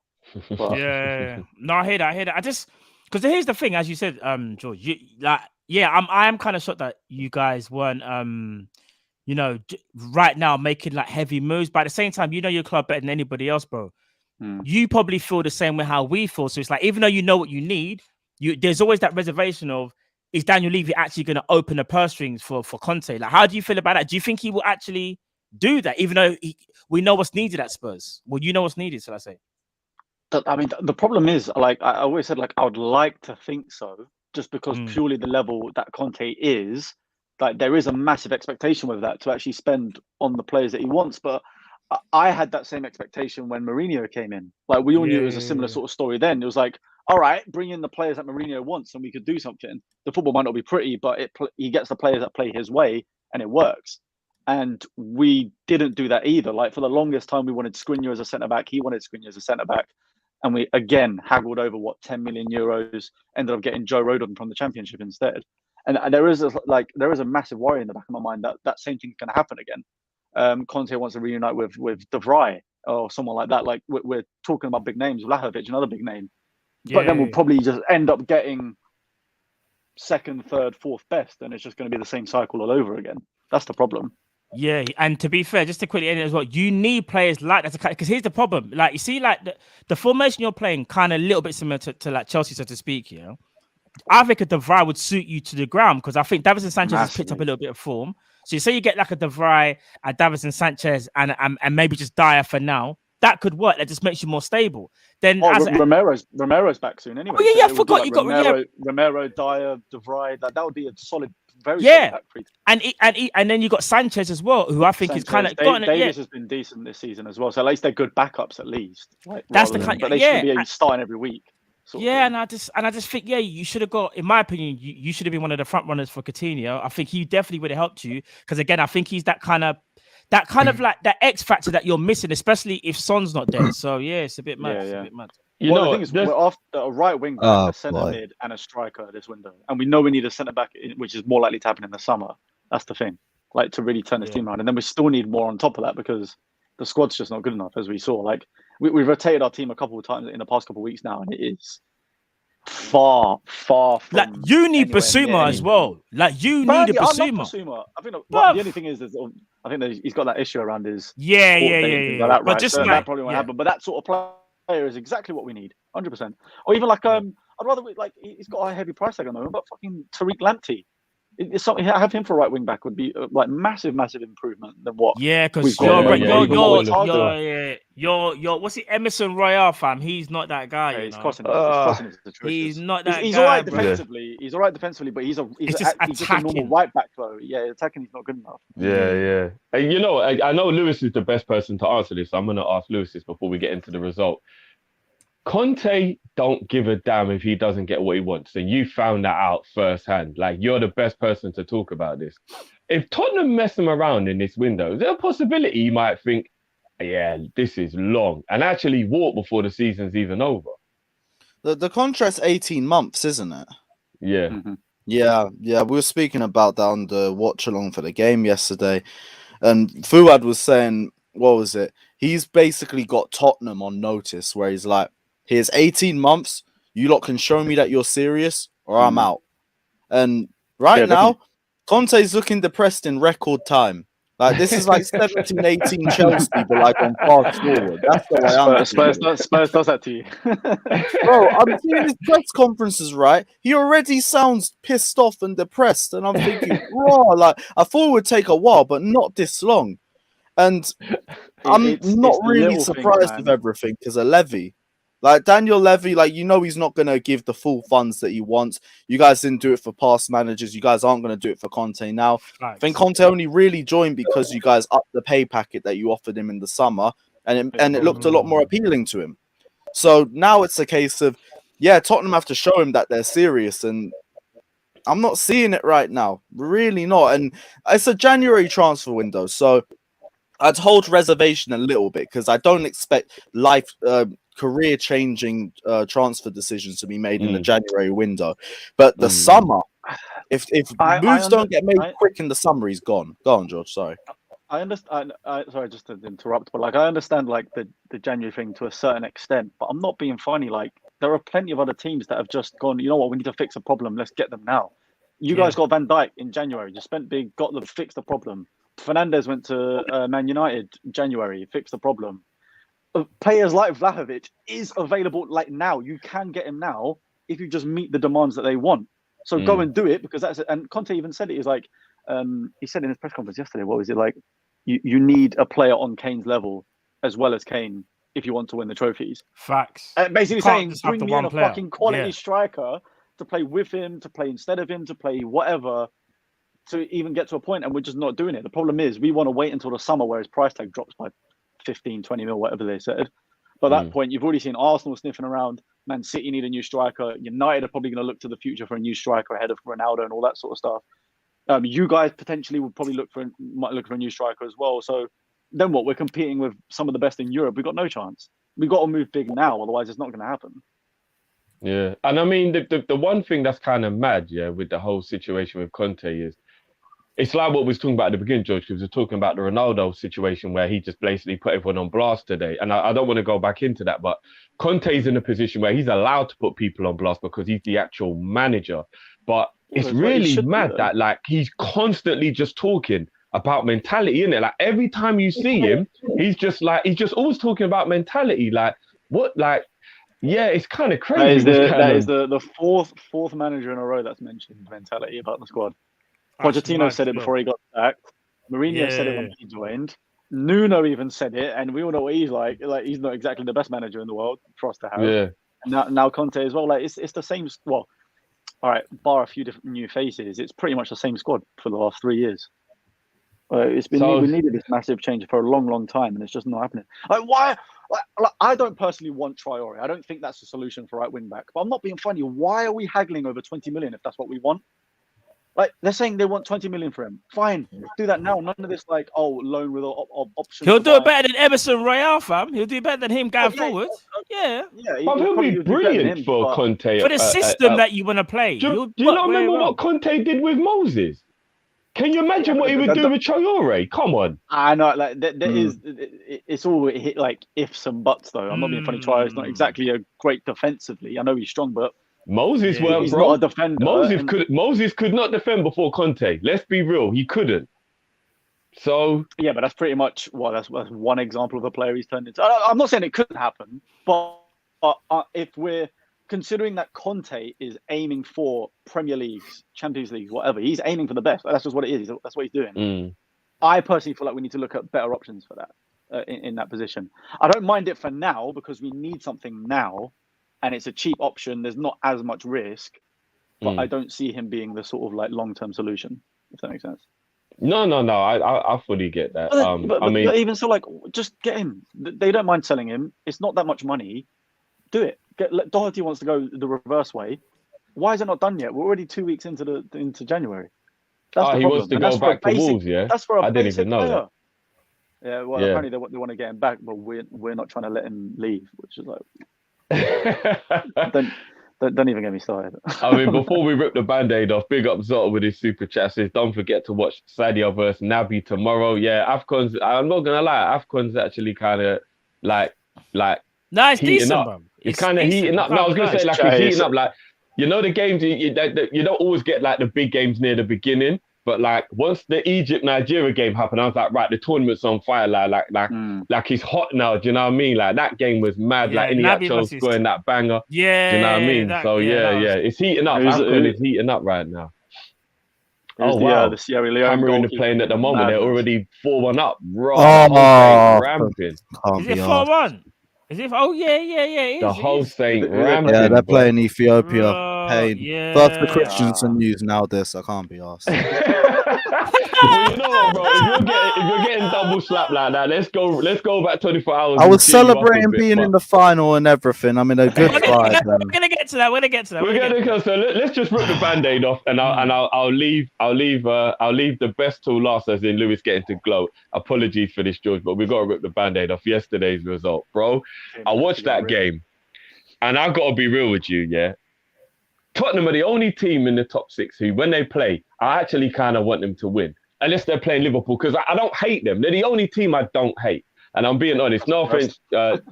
But, yeah. No, I hear that. I just, because here's the thing, as you said, George, I am kind of shocked that you guys weren't, right now making like heavy moves. But at the same time, you know your club better than anybody else, bro. You probably feel the same way how we feel. So it's like, even though you know what you need, there's always that reservation of, is Daniel Levy actually going to open the purse strings for Conte? Like, how do you feel about that? Do you think he will actually do that, even though we know what's needed at Spurs? Well, you know what's needed, shall I say? I mean, the problem is, like I always said, like I would like to think so, just because purely the level that Conte is, like there is a massive expectation with that to actually spend on the players that he wants. But I had that same expectation when Mourinho came in. Like we all knew it was a similar sort of story then. It was like, all right, bring in the players that Mourinho wants and we could do something. The football might not be pretty, but he gets the players that play his way and it works. And we didn't do that either. Like for the longest time, we wanted Skriniar as a centre-back. He wanted Skriniar as a centre-back. And we, again, haggled over, 10 million euros, ended up getting Joe Rodon from the Championship instead. And there is a massive worry in the back of my mind that same thing's going to happen again. Conte wants to reunite with De Vrij or someone like that. Like we're talking about big names, Vlahovic, another big name. But then we'll probably just end up getting second, third, fourth best. And it's just going to be the same cycle all over again. That's the problem. Yeah, and to be fair, just to quickly end it as well, you need players like that, because here's the problem. Like, you see, like the formation you're playing, kind of a little bit similar to like Chelsea, so to speak, you know. I think a De Vrij would suit you to the ground because I think Davinson Sanchez has picked up a Massively. little bit of form. So you say you get like a De Vrij, a Davinson Sanchez, and maybe just Dyer for now. That could work. That just makes you more stable. Then Romero's back soon anyway. Oh yeah, so I it would be forgot like you got Romero, Dyer, De Vrij. That would be a solid, very Yeah. solid back three. And then you got Sanchez as well, who I think is kind of Davis has been decent this season as well. So at least they're good backups at least. Right? That's the Rather kind- than- but they yeah. shouldn't be starting every week. sort of Yeah, thing. and I just think, yeah, you should have got, in my opinion, you should have been one of the front runners for Coutinho. I think he definitely would have helped you because again, I think he's that kind of like that X factor that you're missing, especially if Son's not there. So yeah, it's a bit mad. Yeah, It's yeah. a bit mad. You Well, know, the thing is, there's- we're after a right wing back, a centre mid, and a striker this window, and we know we need a centre back, which is more likely to happen in the summer. That's the thing, like to really turn this team around, and then we still need more on top of that because the squad's just not good enough, as we saw. Like we've rotated our team a couple of times in the past couple of weeks now, and it is far from. Like you need anywhere Basuma near as well. Like you But need a I love Basuma. Basuma. I think Bruv. the only thing is, I think that he's got that issue around his Yeah. sport dating, things like that, But right? just So like, that probably won't happen. But that sort of player is exactly what we need, 100%. Or even like I'd rather he's got a heavy price tag on him, but fucking Tariq Lamptey. It's something have him for right wing back would be like massive improvement than what. yeah, because we've got. you're what's it, Emerson Royale, fam? He's not that guy. Yeah, you he's know? crossing it. He's not that He's guy. all right bro. defensively. He's all right defensively, but he's just just a normal attacking. right back though. Yeah, attacking he's not good enough. Yeah. And you know, I know Lewis is the best person to answer this. So I'm going to ask Lewis this before we get into the result. Conte don't give a damn if he doesn't get what he wants. And you found that out firsthand. Like, you're the best person to talk about this. If Tottenham mess him around in this window, is there a possibility you might think, yeah, this is long, and actually walk before the season's even over? The contract's 18 months, isn't it? Yeah. Mm-hmm. Yeah. We were speaking about that on the watch along for the game yesterday. And Fuad was saying, what was it? He's basically got Tottenham on notice where he's like, here's 18 months. You lot can show me that you're serious or I'm out. And right now, Conte's looking depressed in record time. Like, this is like 17, 18 Chelsea, but like on fast forward. That's the way I'm Spurs does that to you. Bro, I'm seeing his press conferences, right? He already sounds pissed off and depressed. And I'm thinking, raw, like, I thought it would take a while, but not this long. And I'm not the really little surprised things, with man. everything because of Levy. Like, Daniel Levy, like, you know he's not going to give the full funds that he wants. You guys didn't do it for past managers. You guys aren't going to do it for Conte now. I think Conte only really joined because you guys upped the pay packet that you offered him in the summer, and it looked a lot more appealing to him. So now it's a case of, yeah, Tottenham have to show him that they're serious, and I'm not seeing it right now. Really not. And it's a January transfer window, so I'd hold reservation a little bit because I don't expect career-changing transfer decisions to be made in the January window. But the summer, if moves don't get made quick in the summer, he's gone. Go on, George. Sorry. I understand. Sorry, just to interrupt, but like I understand like the January thing to a certain extent, but I'm not being funny. Like there are plenty of other teams that have just gone, you know what, we need to fix a problem. Let's get them now. You guys got Van Dijk in January. You spent big, got them, fixed the problem. Fernandez went to Man United in January, fixed the problem. Players like Vlahovic is available like now. You can get him now if you just meet the demands that they want. So go and do it because that's it. And Conte even said it. He's like, he said in his press conference yesterday, what was it like? You need a player on Kane's level as well as Kane if you want to win the trophies. Facts. Basically saying, just have bring the me one in a player. fucking quality striker to play with him, to play instead of him, to play whatever, to even get to a point, and we're just not doing it. The problem is we want to wait until the summer where his price tag drops by 15, 20 mil, whatever they said. By that point, you've already seen Arsenal sniffing around. Man City need a new striker. United are probably going to look to the future for a new striker ahead of Ronaldo and all that sort of stuff. You guys potentially would probably might look for a new striker as well. So then what? We're competing with some of the best in Europe. We've got no chance. We've got to move big now, otherwise it's not going to happen. Yeah. And I mean, the one thing that's kind of mad, with the whole situation with Conte is, it's like what we was talking about at the beginning, George, because we were talking about the Ronaldo situation where he just basically put everyone on blast today. And I don't want to go back into that, but Conte's in a position where he's allowed to put people on blast because he's the actual manager. But it's really mad that like he's constantly just talking about mentality, innit? Like every time you see him, he's just always talking about mentality. Like what, like, Yeah, it's kind of That crazy. is what's the kind that of- is the fourth manager in a row that's mentioned mentality about the squad. That's Pochettino mad said it still. before he got sacked. Mourinho said it when Yeah. he joined. Nuno even said it, and we all know what he's like. Like he's not exactly the best manager in the world for us to have. Yeah. And now Conte as well. Like it's the same. Well, all right, bar a few different new faces. It's pretty much the same squad for the last 3 years. It's been So- we needed this massive change for a long time, and it's just not happening. Like why? Like, I don't personally want Traore. I don't think that's the solution for right wing back. But I'm not being funny. Why are we haggling over 20 million if that's what we want? Like they're saying they want 20 million for him. Fine, do that now. None of this like loan with options. He'll to do it buy. better than Emerson Royale, fam. He'll do better than him going Yeah, forward. Yeah. Yeah, But he'll probably be do better than brilliant him, for but- Conte. For the system that you want to play. Do he'll you work not very remember well. what Conte did with Moses? Can you imagine Yeah, what he but would that- do with Traore? Come on. I know, like it's all hit like ifs and buts though. I'm not being funny. Traore's not exactly a great defensively. I know he's strong, but Moses Yeah, weren't, he's bro. not a defender. Moses could not defend before Conte. Let's be real, he couldn't. So Yeah, but that's pretty much that's one example of a player he's turned into. I'm not saying it couldn't happen, but if we're considering that Conte is aiming for Premier Leagues, Champions Leagues, whatever, he's aiming for the best. That's just what it is. That's what he's doing. I personally feel like we need to look at better options for that in that position. I don't mind it for now because we need something now, and it's a cheap option. There's not as much risk, but I don't see him being the sort of like long-term solution. If that makes sense. no. I fully get that. But I mean, but even so, like, just get him. They don't mind selling him. It's not that much money. Do it. Doherty wants to go the reverse way. Why is it not done yet? We're already 2 weeks into January. That's the he problem. wants to And go that's for a back to basic- Wolves, yeah? That's for a I didn't basic even know player. Yeah, well, Yeah. apparently they want to get him back, but we're not trying to let him leave, which is like don't even get me started. I mean, before we rip the band-aid off, big up Zota with his super chat says, don't forget to watch Sadio versus Naby tomorrow. Yeah, AFCON's, I'm not gonna lie, AFCON's actually kind of like No, it's heating decent, up. bro. It's kind of decent. heating up. No, I was gonna Can't say lie. like it's heating up. Like, you know, the games you don't always get like the big games near the beginning, but like once the Egypt-Nigeria game happened, I was like, right, the tournament's on fire. Like it's hot now. Do you know what I mean? Like that game was mad. Yeah, like any Naby actual versus- scoring that banger. Yeah. Do you know what I mean? So yeah, it's heating up. Who's- AFCON is heating up right now. Who's Oh, the, wow. the Sierra Leone Cameroon are goalkeeper. playing at the moment. They're Madness. already 4-1 up. Right, Oh, the whole thing ramping. Can't Is be it arsed. 4-1? Is it? Oh, yeah. It The is, it whole is. thing Who they ramping. Yeah, they're bro. playing Ethiopia. Bro, Pain. yeah. First the Christensen news, now this. I can't be asked. Well, you know what, bro? If you're getting double slapped like that, let's go back 24 hours. I and was cheer you up a celebrating bit, being but in the final and everything. I'm in a good We're vibe. gonna get to that. We're gonna go. So let's just rip the band-aid off, and I'll leave the best till last, as in Lewis getting to glow. Apologies for this, George, but we've got to rip the band-aid off yesterday's result, bro. I watched that game, and I've got to be real with you, yeah. Tottenham are the only team in the top 6 who, when they play, I actually kind of want them to win, unless they're playing Liverpool, because I don't hate them. They're the only team I don't hate. And I'm being honest, no offense,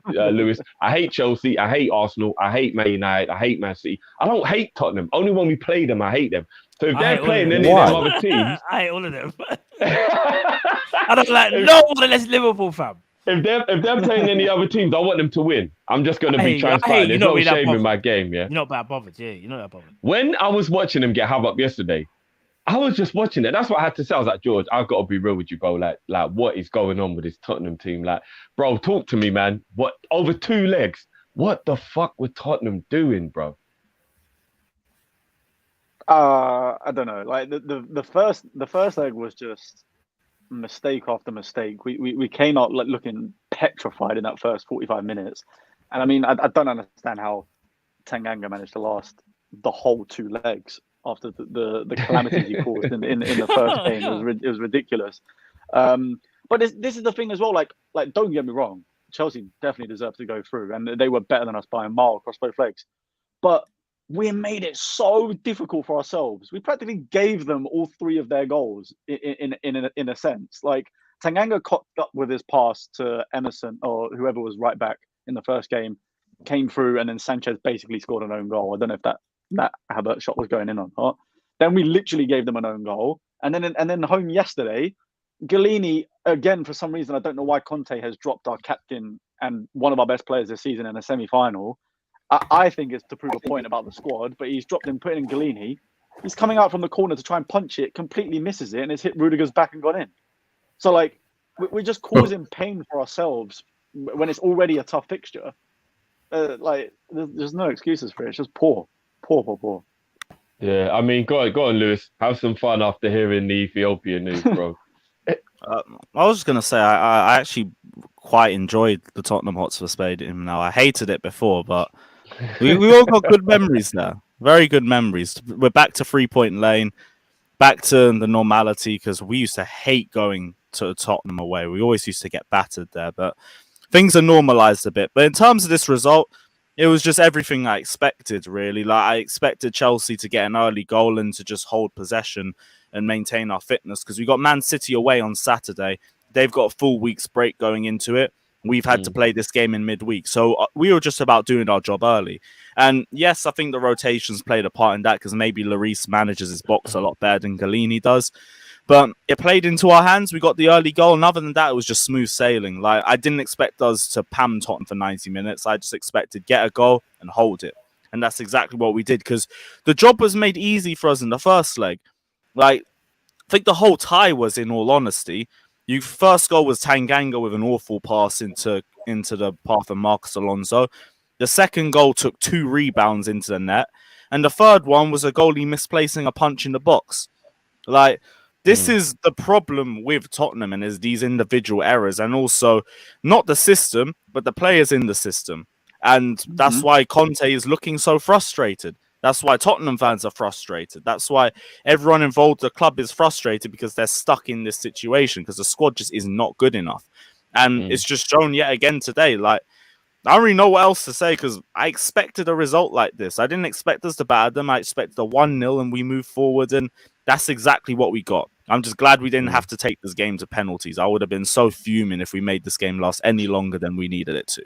Lewis. I hate Chelsea. I hate Arsenal. I hate Man United. I hate Man City. I don't hate Tottenham. Only when we play them, I hate them. So if they're playing any of them other teams, I hate all of them. I don't like no one unless Liverpool, fam. if they're playing any other teams, I want them to win. I'm just going to be transparent. There's no shame in my game, yeah. You're not that bothered, yeah. You're not that bothered. When I was watching them get havoc yesterday, I was just watching it. That's what I had to say. I was like, George, I've got to be real with you, bro. Like what is going on with this Tottenham team? Like, bro, talk to me, man. What, over 2 legs? What the fuck were Tottenham doing, bro? I don't know. Like the first leg was just mistake after mistake. We came out looking petrified in that first 45 minutes, and I mean I don't understand how Tanganga managed to last the whole 2 legs after the calamities he caused in the first game. It was ridiculous. But this is the thing as well. Like don't get me wrong, Chelsea definitely deserved to go through, and they were better than us by a mile across both legs. But we made it so difficult for ourselves. We practically gave them all 3 of their goals in a sense. Like Tanganga cocked up with his pass to Emerson or whoever was right back in the first game, came through, and then Sanchez basically scored an own goal. I don't know if that Havertz shot was going in or not. Then we literally gave them an own goal, and then home yesterday, Galini again, for some reason I don't know why Conte has dropped our captain and one of our best players this season in a semi-final. I think it's to prove a point about the squad, but he's dropped in, putting in Galini. He's coming out from the corner to try and punch it, completely misses it, and it's hit Rudiger's back and gone in. So, like, we're just causing pain for ourselves when it's already a tough fixture. Like, there's no excuses for it. It's just poor. Yeah, I mean, go on, Lewis. Have some fun after hearing the Ethiopian news, bro. I was just gonna say I actually quite enjoyed the Tottenham Hotspur Stadium. Now I hated it before, but we all got good memories there. Very good memories. We're back to 3-point lane, back to the normality, because we used to hate going to Tottenham away. We always used to get battered there, but things are normalized a bit. But in terms of this result, it was just everything I expected, really. Like, I expected Chelsea to get an early goal and to just hold possession and maintain our fitness, because we got Man City away on Saturday. They've got a full week's break going into it. We've had to play this game in midweek. So we were just about doing our job early. And yes, I think the rotations played a part in that, because maybe Lloris manages his box a lot better than Galini does. But it played into our hands. We got the early goal. And other than that, it was just smooth sailing. Like, I didn't expect us to pam Tottenham for 90 minutes. I just expected get a goal and hold it. And that's exactly what we did, because the job was made easy for us in the first leg. Like, I think the whole tie was, in all honesty, your first goal was Tanganga with an awful pass into the path of Marcus Alonso. The second goal took 2 rebounds into the net. And the third one was a goalie misplacing a punch in the box. Like, this is the problem with Tottenham, and is these individual errors, and also not the system, but the players in the system. And that's why Conte is looking so frustrated. That's why Tottenham fans are frustrated. That's why everyone involved in the club is frustrated, because they're stuck in this situation, because the squad just is not good enough. And it's just shown yet again today. Like, I don't really know what else to say, because I expected a result like this. I didn't expect us to batter them. I expected a 1-0 and we move forward, and that's exactly what we got. I'm just glad we didn't have to take this game to penalties. I would have been so fuming if we made this game last any longer than we needed it to.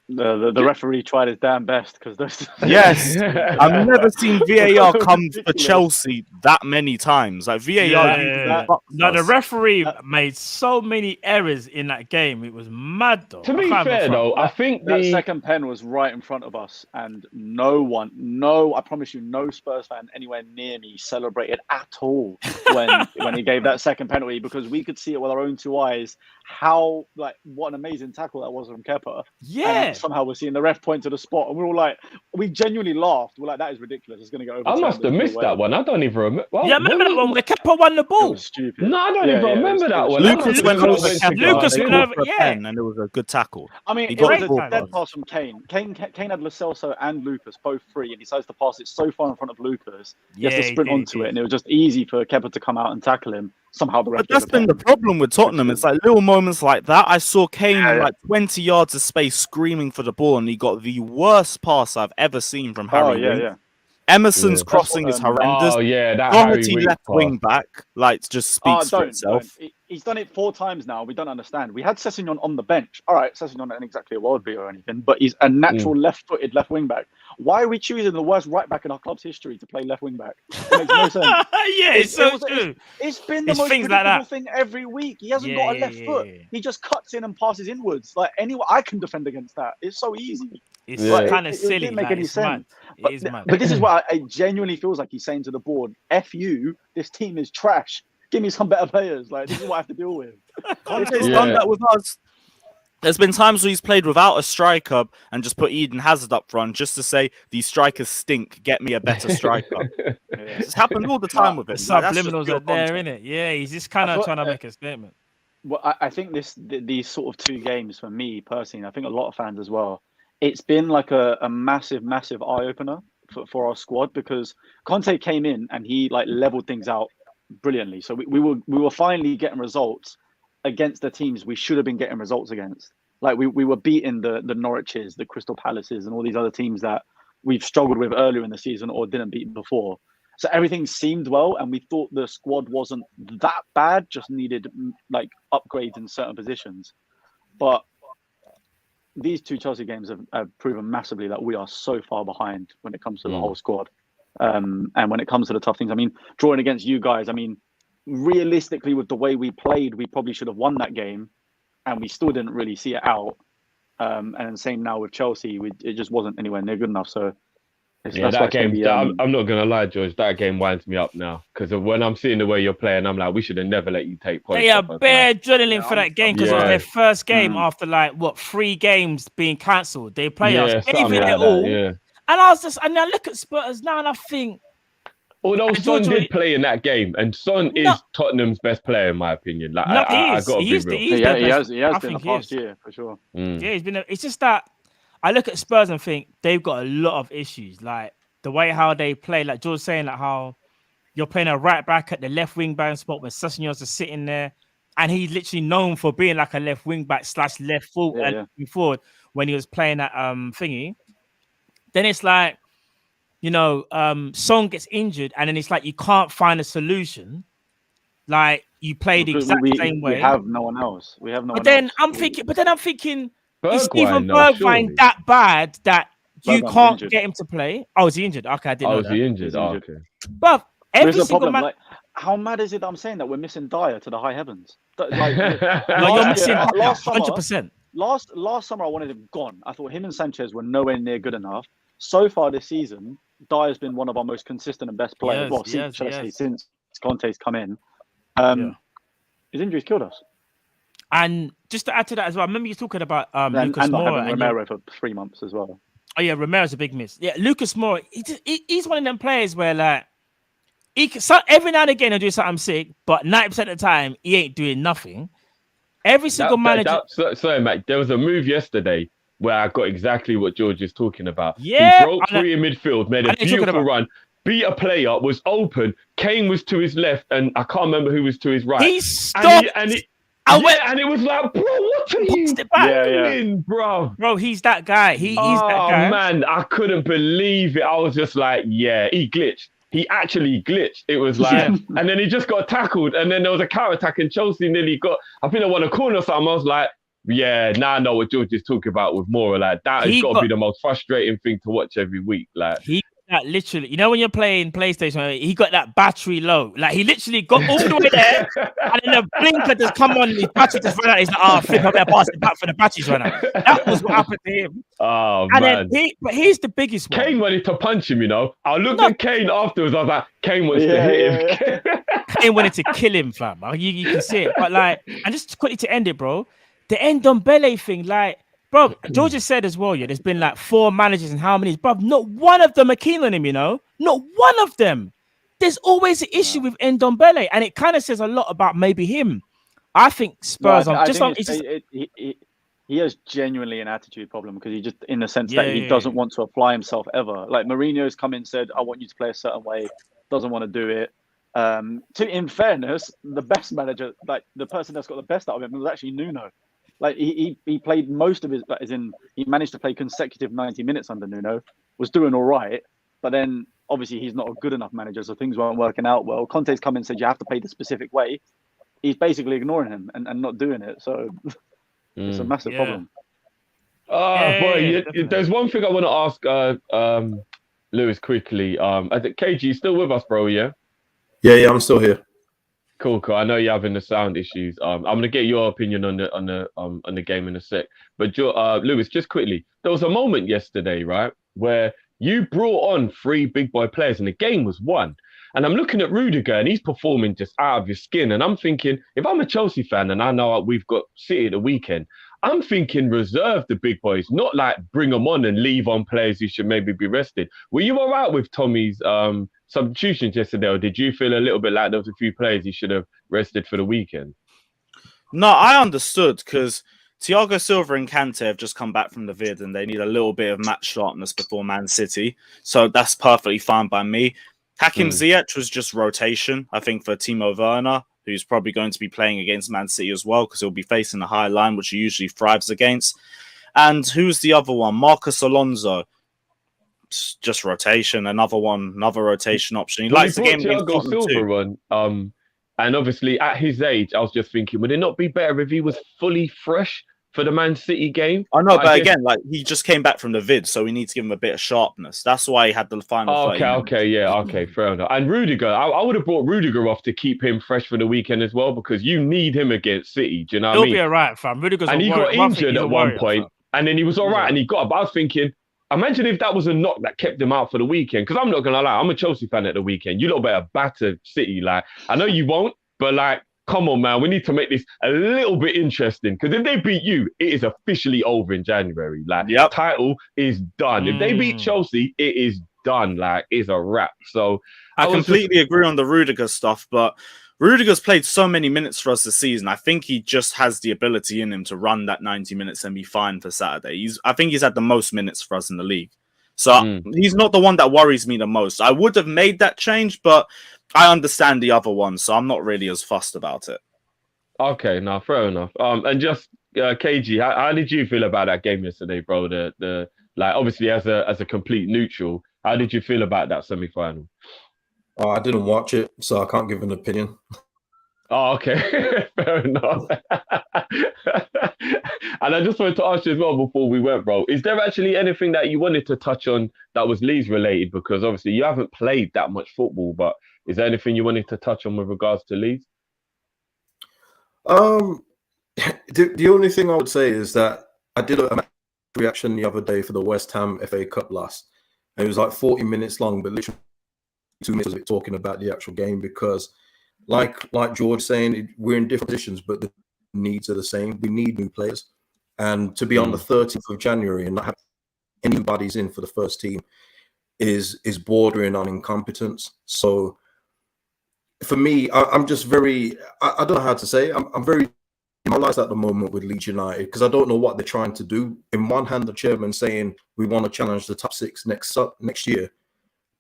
The referee tried his damn best, because those. Yes, I've never seen VAR come for Chelsea that many times. Like, VAR. No, the referee made so many errors in that game. It was mad, though. To be fair, though, I think that second pen was right in front of us, and I promise you, no Spurs fan anywhere near me celebrated at all when he gave that second penalty, because we could see it with our own 2 eyes. How, like, what an amazing tackle that was from Kepa. Yeah. And somehow we're seeing the ref point to the spot, and we're all like, we genuinely laughed. We're like, that is ridiculous. It's going to go over. I must have missed that one. I don't even remember. Well, yeah, remember that one where Kepa won the ball? It was stupid. No, I don't even remember that one. Lucas went over yeah. and it was a good tackle. I mean, it was a dead pass from Kane. Kane had Lo Celso and Lucas both free, and he decides to pass it so far in front of Lucas. He has to sprint onto it, and it was just easy for Kepa to come out and tackle him. Somehow the ref. But that's been the problem with Tottenham. It's like little moments like that. I saw Kane in like 20 yards of space screaming for the ball, and he got the worst pass I've ever seen from Harry. Emerson's crossing is horrendous. Oh yeah, that Doherty left wing back, like, just speaks for itself. He's done it 4 times now. We don't understand. We had Sessegnon on the bench. All right, Sessegnon ain't exactly a world beater or anything, but he's a natural left-footed left wing back. Why are we choosing the worst right back in our club's history to play left wing back? It makes no sense. Yeah, it's so true. It's been the most predictable thing every week. He hasn't got a left foot. He just cuts in and passes inwards. Like, anyone, I can defend against that. It's so easy. It's kind of silly. It didn't make any sense. It is mad. But this is what I genuinely feels like he's saying to the board: F you, this team is trash. Give me some better players. Like, this is what I have to deal with. Conte's done that with us. There's been times where he's played without a striker and just put Eden Hazard up front just to say, these strikers stink, get me a better striker. It's happened all the time with it. Subliminals are there, innit? Yeah, he's just kind of trying to make a statement. Well, I think these sort of 2 games, for me personally, I think a lot of fans as well, it's been like a massive, massive eye-opener for our squad, because Conte came in and he, like, leveled things out brilliantly. So we were finally getting results against the teams we should have been getting results against. Like, we were beating the Norwiches, the Crystal Palaces, and all these other teams that we've struggled with earlier in the season or didn't beat before. So everything seemed well, and we thought the squad wasn't that bad, just needed, like, upgrades in certain positions. But these 2 Chelsea games have proven massively that we are so far behind when it comes to the whole squad. And when it comes to the tough things, I mean, drawing against you guys, I mean, realistically, with the way we played, we probably should have won that game, and we still didn't really see it out. And then same now with Chelsea, it just wasn't anywhere near good enough. So Yeah, that game. I'm not gonna lie, George. That game winds me up now because when I'm seeing the way you're playing, I'm like, we should have never let you take points. They are off us, bare man. adrenaline for that game because it was their first game after like 3 games being cancelled. They play us, gave it all. Yeah. And I look at Spurs now and I think, although Son did play in that game, and Son is Tottenham's best player in my opinion. Like, I got to be real. He has been the past year for sure. Yeah, he's been. It's just that I look at Spurs and think they've got a lot of issues, like the way how they play. Like George saying, like how you're playing a right back at the left wing back spot when Sessignon is sitting there, and he's literally known for being like a left wing back / left foot and looking forward when he was playing that thingy. Then it's like, you know, Son gets injured, and then it's like you can't find a solution. Like you play the exact same way. We have no one else. We have no. But then I'm thinking, is Stephen Bergwijn Bergwijn that bad that you can't injured. get him to play? Oh, is he injured? Okay, I didn't know that. He injured? Oh, okay. But every There's a single problem. man. Like, how mad is it that I'm saying that we're missing Dyer to the high heavens? Like, No, you're missing last summer, 100%. Last summer, I wanted him gone. I thought him and Sanchez were nowhere near good enough. So far this season, Dyer's been one of our most consistent and best players. Since Conte's come in. His injuries killed us. And just to add to that as well, I remember you talking about Lucas and not Moura having Romero for 3 months as well. Oh yeah, Romero's a big miss. Yeah, Lucas Moura, he's one of them players where like every now and again he'll do something sick, but 90% of the time he ain't doing nothing. Every single manager. Sorry, Matt. There was a move yesterday where I got exactly what George is talking about. Yeah, he broke free in midfield, made a beautiful run, beat a player, was open. Kane was to his left, and I can't remember who was to his right. He stopped. And it was like, bro, what are you doing, bro? Bro, he's that guy. He's that guy. Oh, man, I couldn't believe it. I was just like, yeah, he glitched. He actually glitched. It was like, and then he just got tackled, and then there was a counter attack, and Chelsea nearly got, I think they won a corner or something. I was like, yeah, now I know what George is talking about with Moura. Like, that has got to be the most frustrating thing to watch every week. Like, that literally, you know, when you're playing PlayStation, he got that battery low. Like he literally got all the way there, and then the blinker just come on, his battery just ran out. He's like, "Oh, flip! I better pass it back for the batteries run out." That was what happened to him. Oh and man! But here's the biggest one. Kane wanted to punch him. You know, I looked at Kane afterwards. I was like, Kane wants to hit him. Kane wanted to kill him, fam. You can see it. But like, and just quickly to end it, bro. The Ndombele thing, like. Bro, George has said as well, there's been like 4 managers and how many? Bro, not one of them are keen on him, you know? Not one of them. There's always an issue with Ndombele, and it kind of says a lot about maybe him. I think Spurs he has genuinely an attitude problem because he just, in the sense that he doesn't want to apply himself ever. Like Mourinho's come in and said, I want you to play a certain way, doesn't want to do it. In fairness, the best manager, like the person that's got the best out of him was actually Nuno. Like he played most of his, as in he managed to play consecutive 90 minutes under Nuno, was doing all right, but then obviously he's not a good enough manager, so things weren't working out well. Conte's come in and said you have to play the specific way. He's basically ignoring him and not doing it, so it's a massive problem. There's one thing I want to ask Lewis quickly. I think KG, you still with us, bro? Yeah, I'm still here. Cool. I know you're having the sound issues. I'm gonna get your opinion on the game in a sec. But Lewis, just quickly, there was a moment yesterday, right, where you brought on 3 big boy players and the game was won. And I'm looking at Rudiger and he's performing just out of his skin. And I'm thinking, if I'm a Chelsea fan and I know we've got City at the weekend, I'm thinking reserve the big boys, not like bring them on and leave on players who should maybe be rested. Were you all right with Tommy's substitutions yesterday, or did you feel a little bit like there was a few players he should have rested for the weekend? No, I understood because Thiago Silva and Conte have just come back from the vid and they need a little bit of match sharpness before Man City. So that's perfectly fine by me. Hakim Ziyech was just rotation, I think, for Timo Werner, who's probably going to be playing against Man City as well because he'll be facing the high line, which he usually thrives against. And who's the other one? Marcus Alonso. Just rotation, another rotation option. He likes the game against Tottenham too. And obviously at his age, I was just thinking, would it not be better if he was fully fresh for the Man City game? I know, but again, like he just came back from the vid, so we need to give him a bit of sharpness. That's why he had the final. Okay, fair enough. And Rudiger, I would have brought Rudiger off to keep him fresh for the weekend as well, because you need him against City. Do you know what I mean? He'll be alright, fam. Rudiger's and he got injured at one point. And then he was all right and he got up. I was thinking, imagine if that was a knock that kept him out for the weekend. Because I'm not going to lie, I'm a Chelsea fan at the weekend. You lot better batter City. Like, I know you won't, but like, come on, man. We need to make this a little bit interesting. Because if they beat you, it is officially over in January. Like, title is done. If they beat Chelsea, it is done. Like, it's a wrap. So I completely agree on the Rudiger stuff, but Rudiger's played so many minutes for us this season. I think he just has the ability in him to run that 90 minutes and be fine for Saturday. I think he's had the most minutes for us in the league. So he's not the one that worries me the most. I would have made that change, but I understand the other one, so I'm not really as fussed about it. Okay, no, fair enough. And just KG, how did you feel about that game yesterday, bro? The like, obviously as a complete neutral, how did you feel about that semi-final? Oh, I didn't watch it, so I can't give an opinion. Oh, okay. Fair enough. And I just wanted to ask you as well before we went, bro, is there actually anything that you wanted to touch on that was Leeds related? Because obviously you haven't played that much football, but is there anything you wanted to touch on with regards to Leeds? The only thing I would say is that I did a reaction the other day for the West Ham FA Cup loss. And it was like 40 minutes long, but literally 2 minutes of it talking about the actual game because like George saying, we're in different positions, but the needs are the same. We need new players. And to be on the 13th of January and not have anybody's in for the first team is bordering on incompetence. So for me, I'm just very, I don't know how to say, I'm very demoralized at the moment with Leeds United because I don't know what they're trying to do. In one hand, the chairman saying we want to challenge the top six next year,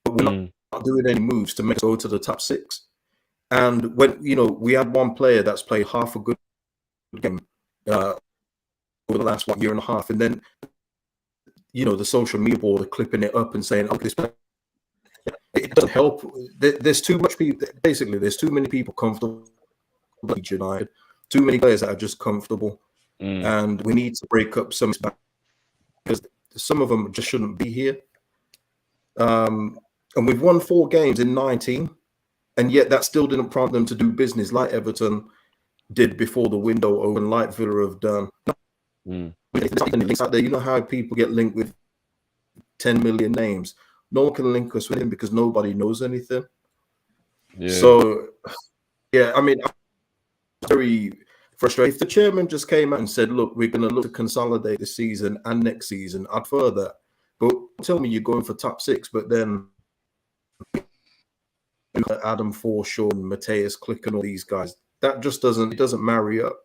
but we're not doing any moves to make us go to the top six. And when, we had one player that's played half a good game over the last year and a half, and then, the social media board are clipping it up and saying, "Oh, this player," it doesn't help. There's too much people. Basically, there's too many people comfortable with Leeds United. Too many players that are just comfortable, and we need to break up some because some of them just shouldn't be here. And we've won 4 games in 19, and yet that still didn't prompt them to do business like Everton did before the window opened, like Villa have done. Links out there, you know how people get linked with 10 million names. No one can link us with him because nobody knows anything. Yeah. So, yeah, I mean, I'm very frustrated. If the chairman just came out and said, "Look, we're going to look to consolidate this season and next season," I'd further. But tell me you're going for top 6, but then Adam Forshaw and Mateus Click and all these guys, that just doesn't marry up.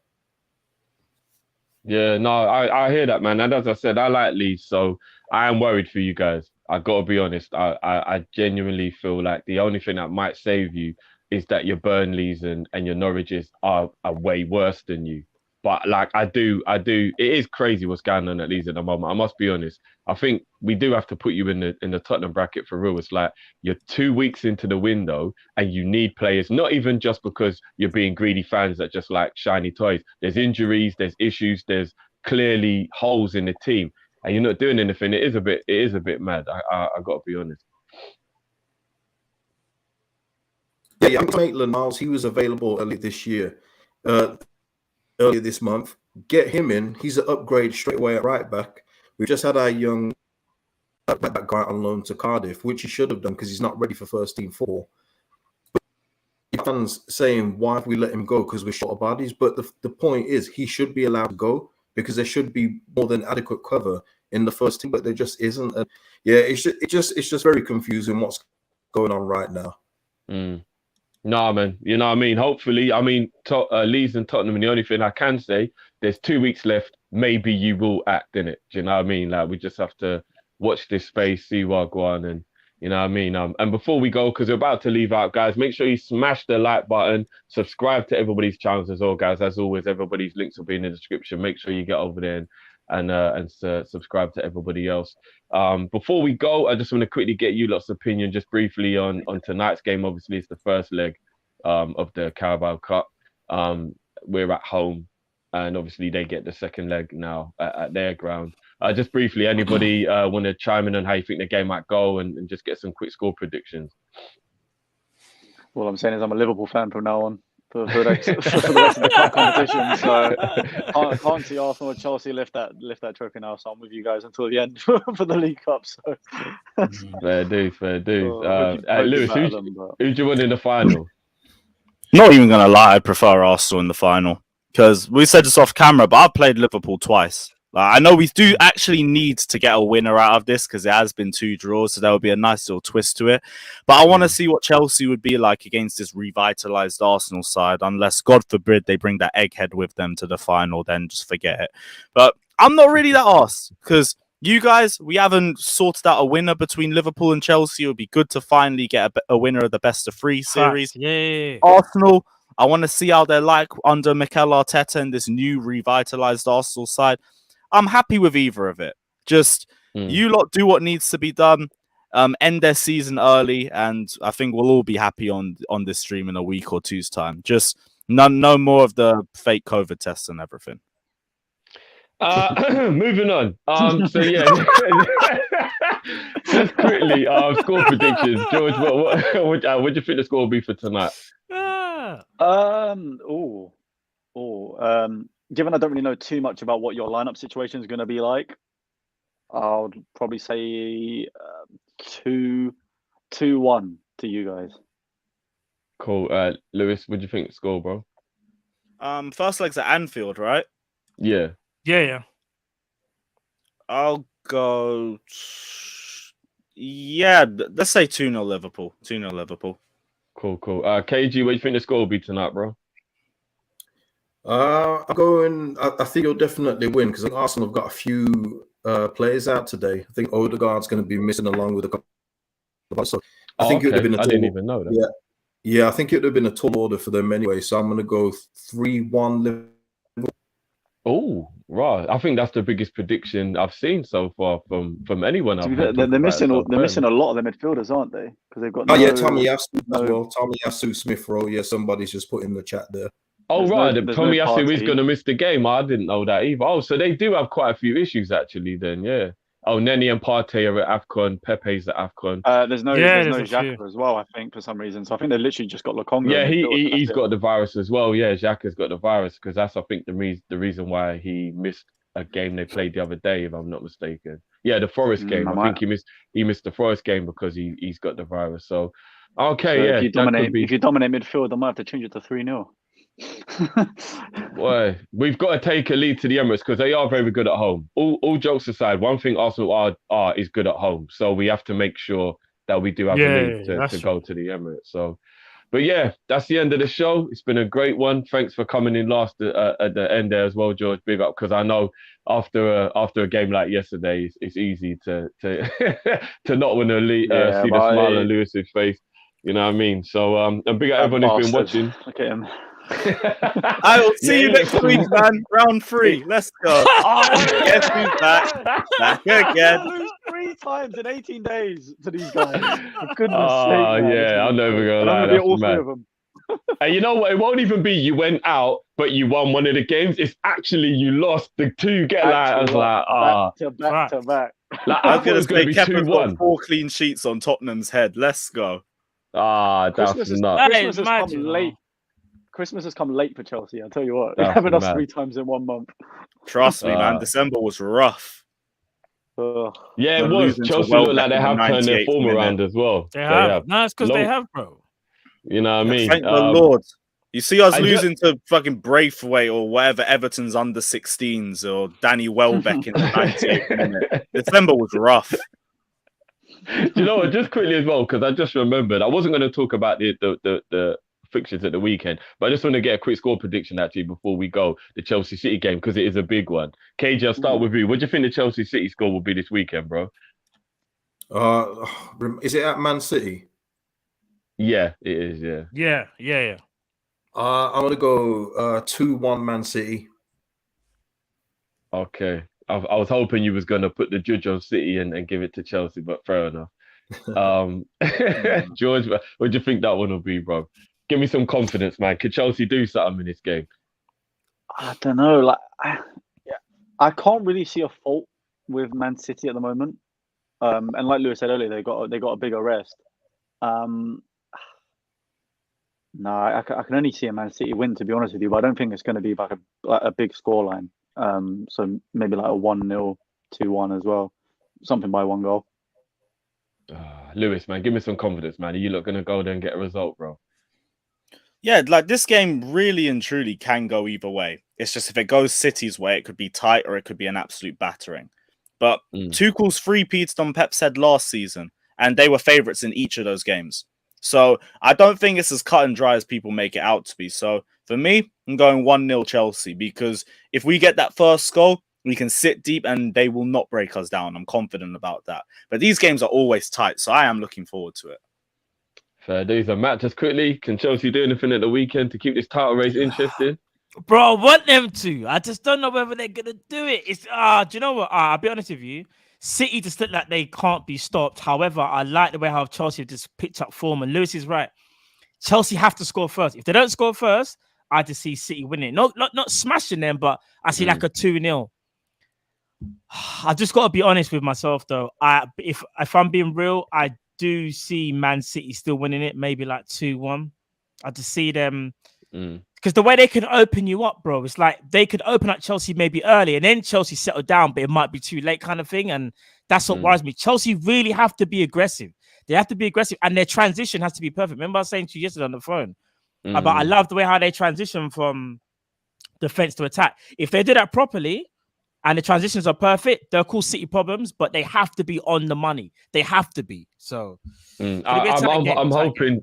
Yeah, no, I hear that, man. And as I said, I like Leeds, so I am worried for you guys. I gotta be honest. I genuinely feel like the only thing that might save you is that your Burnleys and your Norwiches are way worse than you. But like I do, it is crazy what's going on at Leeds at the moment. I must be honest. I think we do have to put you in the Tottenham bracket for real. It's like you're 2 weeks into the window and you need players, not even just because you're being greedy fans that just like shiny toys. There's injuries, there's issues, there's clearly holes in the team, and you're not doing anything. It is a bit mad. I got to be honest. Yeah, Maitland Niles, he was available early this year. Earlier this month, get him in. He's an upgrade straight away at right back. We've just had our young right back guy on loan to Cardiff, which he should have done because he's not ready for first team football. Fans saying, why have we let him go? Because we're short of bodies. But the point is, he should be allowed to go because there should be more than adequate cover in the first team, but there just isn't. And yeah, it's just very confusing what's going on right now. No, man. You know what I mean? Hopefully, Leeds and Tottenham, and the only thing I can say, there's 2 weeks left. Maybe you will act in it. Do you know what I mean? Like, we just have to watch this space, see what go on, and you know what I mean? And before we go, because we're about to leave out, guys, make sure you smash the like button, subscribe to everybody's channels as well, guys. As always, everybody's links will be in the description. Make sure you get over there and subscribe to everybody else. Before we go, I just want to quickly get you lot's opinion just briefly on tonight's game. Obviously, it's the first leg of the Carabao Cup. We're at home, and obviously they get the second leg now at their ground. Just briefly, anybody want to chime in on how you think the game might go and just get some quick score predictions? All I'm saying is I'm a Liverpool fan from now on. for the rest of the cup competition. So can't see Arsenal or Chelsea lift that trophy now. So I'm with you guys until the end for the League Cup. So fair dues, fair dues. hope you Lewis, better who them, but... do you want in the final? Not even gonna lie, I prefer Arsenal in the final because we said this off camera, but I've played Liverpool twice. Like, I know we do actually need to get a winner out of this because it has been 2 draws, so there would be a nice little twist to it. But I want to see what Chelsea would be like against this revitalized Arsenal side, unless, God forbid, they bring that egghead with them to the final, then just forget it. But I'm not really that arsed because you guys, we haven't sorted out a winner between Liverpool and Chelsea. It would be good to finally get a winner of the best of 3 series. Yeah. Arsenal, I want to see how they're like under Mikel Arteta and this new revitalized Arsenal side. I'm happy with either of it. Just you lot do what needs to be done. End their season early, and I think we'll all be happy on this stream in a week or two's time. Just no more of the fake COVID tests and everything. Moving on. So yeah, just quickly, score predictions. George, what do you think the score will be for tonight? Given I don't really know too much about what your lineup situation is going to be like, I would probably say 2-1 to you guys. Cool. Lewis, what do you think the score, bro? First leg's at Anfield, right? Yeah. Yeah. I'll go. Yeah, let's say 2-0 Liverpool. 2-0 Liverpool. Cool. KG, what do you think the score will be tonight, bro? I'm going. I think you'll definitely win because Arsenal have got a few players out today. I think Odegaard's going to be missing along with a couple. So I think it would have been. I didn't even know that. Yeah. I think it would have been a tall order for them anyway. So I'm going to go 3-1 Liverpool. Oh, right. I think that's the biggest prediction I've seen so far from anyone. They're missing a lot of the midfielders, aren't they? Because they've got. Tommy Yasu as well. Tommy Yasu, Smith Rowe. Yeah, somebody's just put in the chat there. Oh, right. Tommy Yasu is going to miss the game. I didn't know that either. Oh, so they do have quite a few issues, actually, then, yeah. Oh, Nenny and Partey are at AFCON. Pepe's at AFCON. There's no Xhaka as well, I think, for some reason. So I think they literally just got Lokonga. Yeah, he's got the virus as well. Yeah, Xhaka's got the virus because that's, I think, the reason why he missed a game they played the other day, if I'm not mistaken. Yeah, the Forest game. I think he missed the Forest game because he's got the virus. So, okay, so yeah. If you dominate midfield, I might have to change it to 3-0. Boy, we've got to take a lead to the Emirates because they are very good at home. All jokes aside, one thing Arsenal are is good at home, so we have to make sure that we do have a lead to go to the Emirates. So, but yeah, that's the end of the show. It's been a great one. Thanks for coming in last at the end there as well, George. Big up because I know after a game like yesterday, it's easy to to not want to see the smile on Lewis's face. You know what I mean? So and big up everyone who's been watching. Look at him. I will see you next week, man. Round 3. Let's go. Guess who's back? Back again. Lose 3 times in 18 days to these guys. For goodness sake. Oh, yeah. I'm never going to lie. That's all mad. 3 of them. And you know what? It won't even be you went out, but you won one of the games. It's actually you lost the 2. I was like, back to back. Like, I was going to say, Kepa's got 2-1. 4 clean sheets on Tottenham's head. Let's go. That's Christmas nuts. Christmas has come late. Christmas has come late for Chelsea. I'll tell you what. They're having us 3 times in 1 month. Trust me, man. December was rough. Yeah, it was. Chelsea look like they have turned their form around as well. They have. No, it's because they have, bro. You know what I mean? Thank the Lord. You see us losing to fucking Braithwaite or whatever Everton's under 16s or Danny Welbeck in the 98th minute. December was rough. You know what? Just quickly as well, because I just remembered. I wasn't going to talk about the fixtures at the weekend, but I just want to get a quick score prediction actually before we go the Chelsea City game because it is a big one. KJ, I'll start with you. What do you think the Chelsea City score will be this weekend, bro? Is it at Man City? Yeah, it is. Yeah. Yeah. I'm gonna go 2-1 Man City. Okay. I was hoping you was gonna put the judge on City and give it to Chelsea, but fair enough. George, what do you think that one will be, bro? Give me some confidence, man. Could Chelsea do something in this game? I don't know. Like, I can't really see a fault with Man City at the moment. And like Lewis said earlier, they got a bigger rest. No, I can only see a Man City win, to be honest with you, but I don't think it's going to be like a big scoreline. So maybe like a 1-0, 2-1 as well, something by 1 goal. Lewis, man, give me some confidence, man. Are you not going to go there and get a result, bro? Yeah, like this game really and truly can go either way. It's just if it goes City's way, it could be tight or it could be an absolute battering. But Tuchel's three-peated on Pep said last season, and they were favourites in each of those games. So I don't think it's as cut and dry as people make it out to be. So for me, I'm going 1-0 Chelsea, because if we get that first goal, we can sit deep and they will not break us down. I'm confident about that. But these games are always tight, so I am looking forward to it. Fair dues. And Matt, just quickly, can Chelsea do anything at the weekend to keep this title race interesting? Bro, I want them to. I just don't know whether they're gonna do it. It's do you know what? I'll be honest with you. City just look like they can't be stopped. However, I like the way how Chelsea have just picked up form. And Lewis is right. Chelsea have to score first. If they don't score first, I just see City winning. Not smashing them, but I see like a 2-0. I just got to be honest with myself, though. If I'm being real, I do see Man City still winning it. Maybe like 2-1. I just see them. Because the way they can open you up, bro, it's like they could open up Chelsea maybe early and then Chelsea settle down, but it might be too late kind of thing. And that's what worries me. Chelsea really have to be aggressive. They have to be aggressive and their transition has to be perfect. Remember I was saying to you yesterday on the phone about I love the way how they transition from defense to attack. If they do that properly and the transitions are perfect, they'll cause City problems, but they have to be on the money. They have to be. So I'm hoping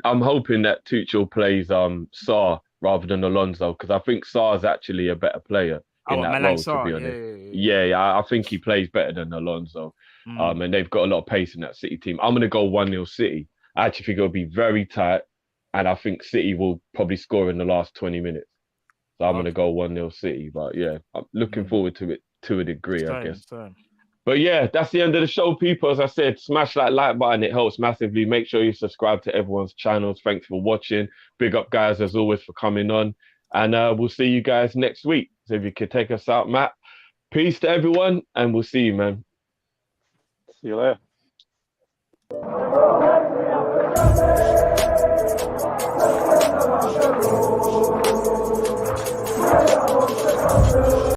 that Tuchel plays Sarr rather than Alonso, because I think Sarr's actually a better player in that role, to be honest. Yeah, I think he plays better than Alonso. And they've got a lot of pace in that City team. I'm going to go 1-0 City. I actually think it'll be very tight, and I think City will probably score in the last 20 minutes. So I'm going to go 1-0 City. But yeah, I'm looking forward to it to a degree, I guess. But yeah, that's the end of the show, people. As I said, smash that like button. It helps massively. Make sure you subscribe to everyone's channels. Thanks for watching. Big up, guys, as always, for coming on. And we'll see you guys next week. So if you could take us out, Matt. Peace to everyone, and we'll see you, man. See you later.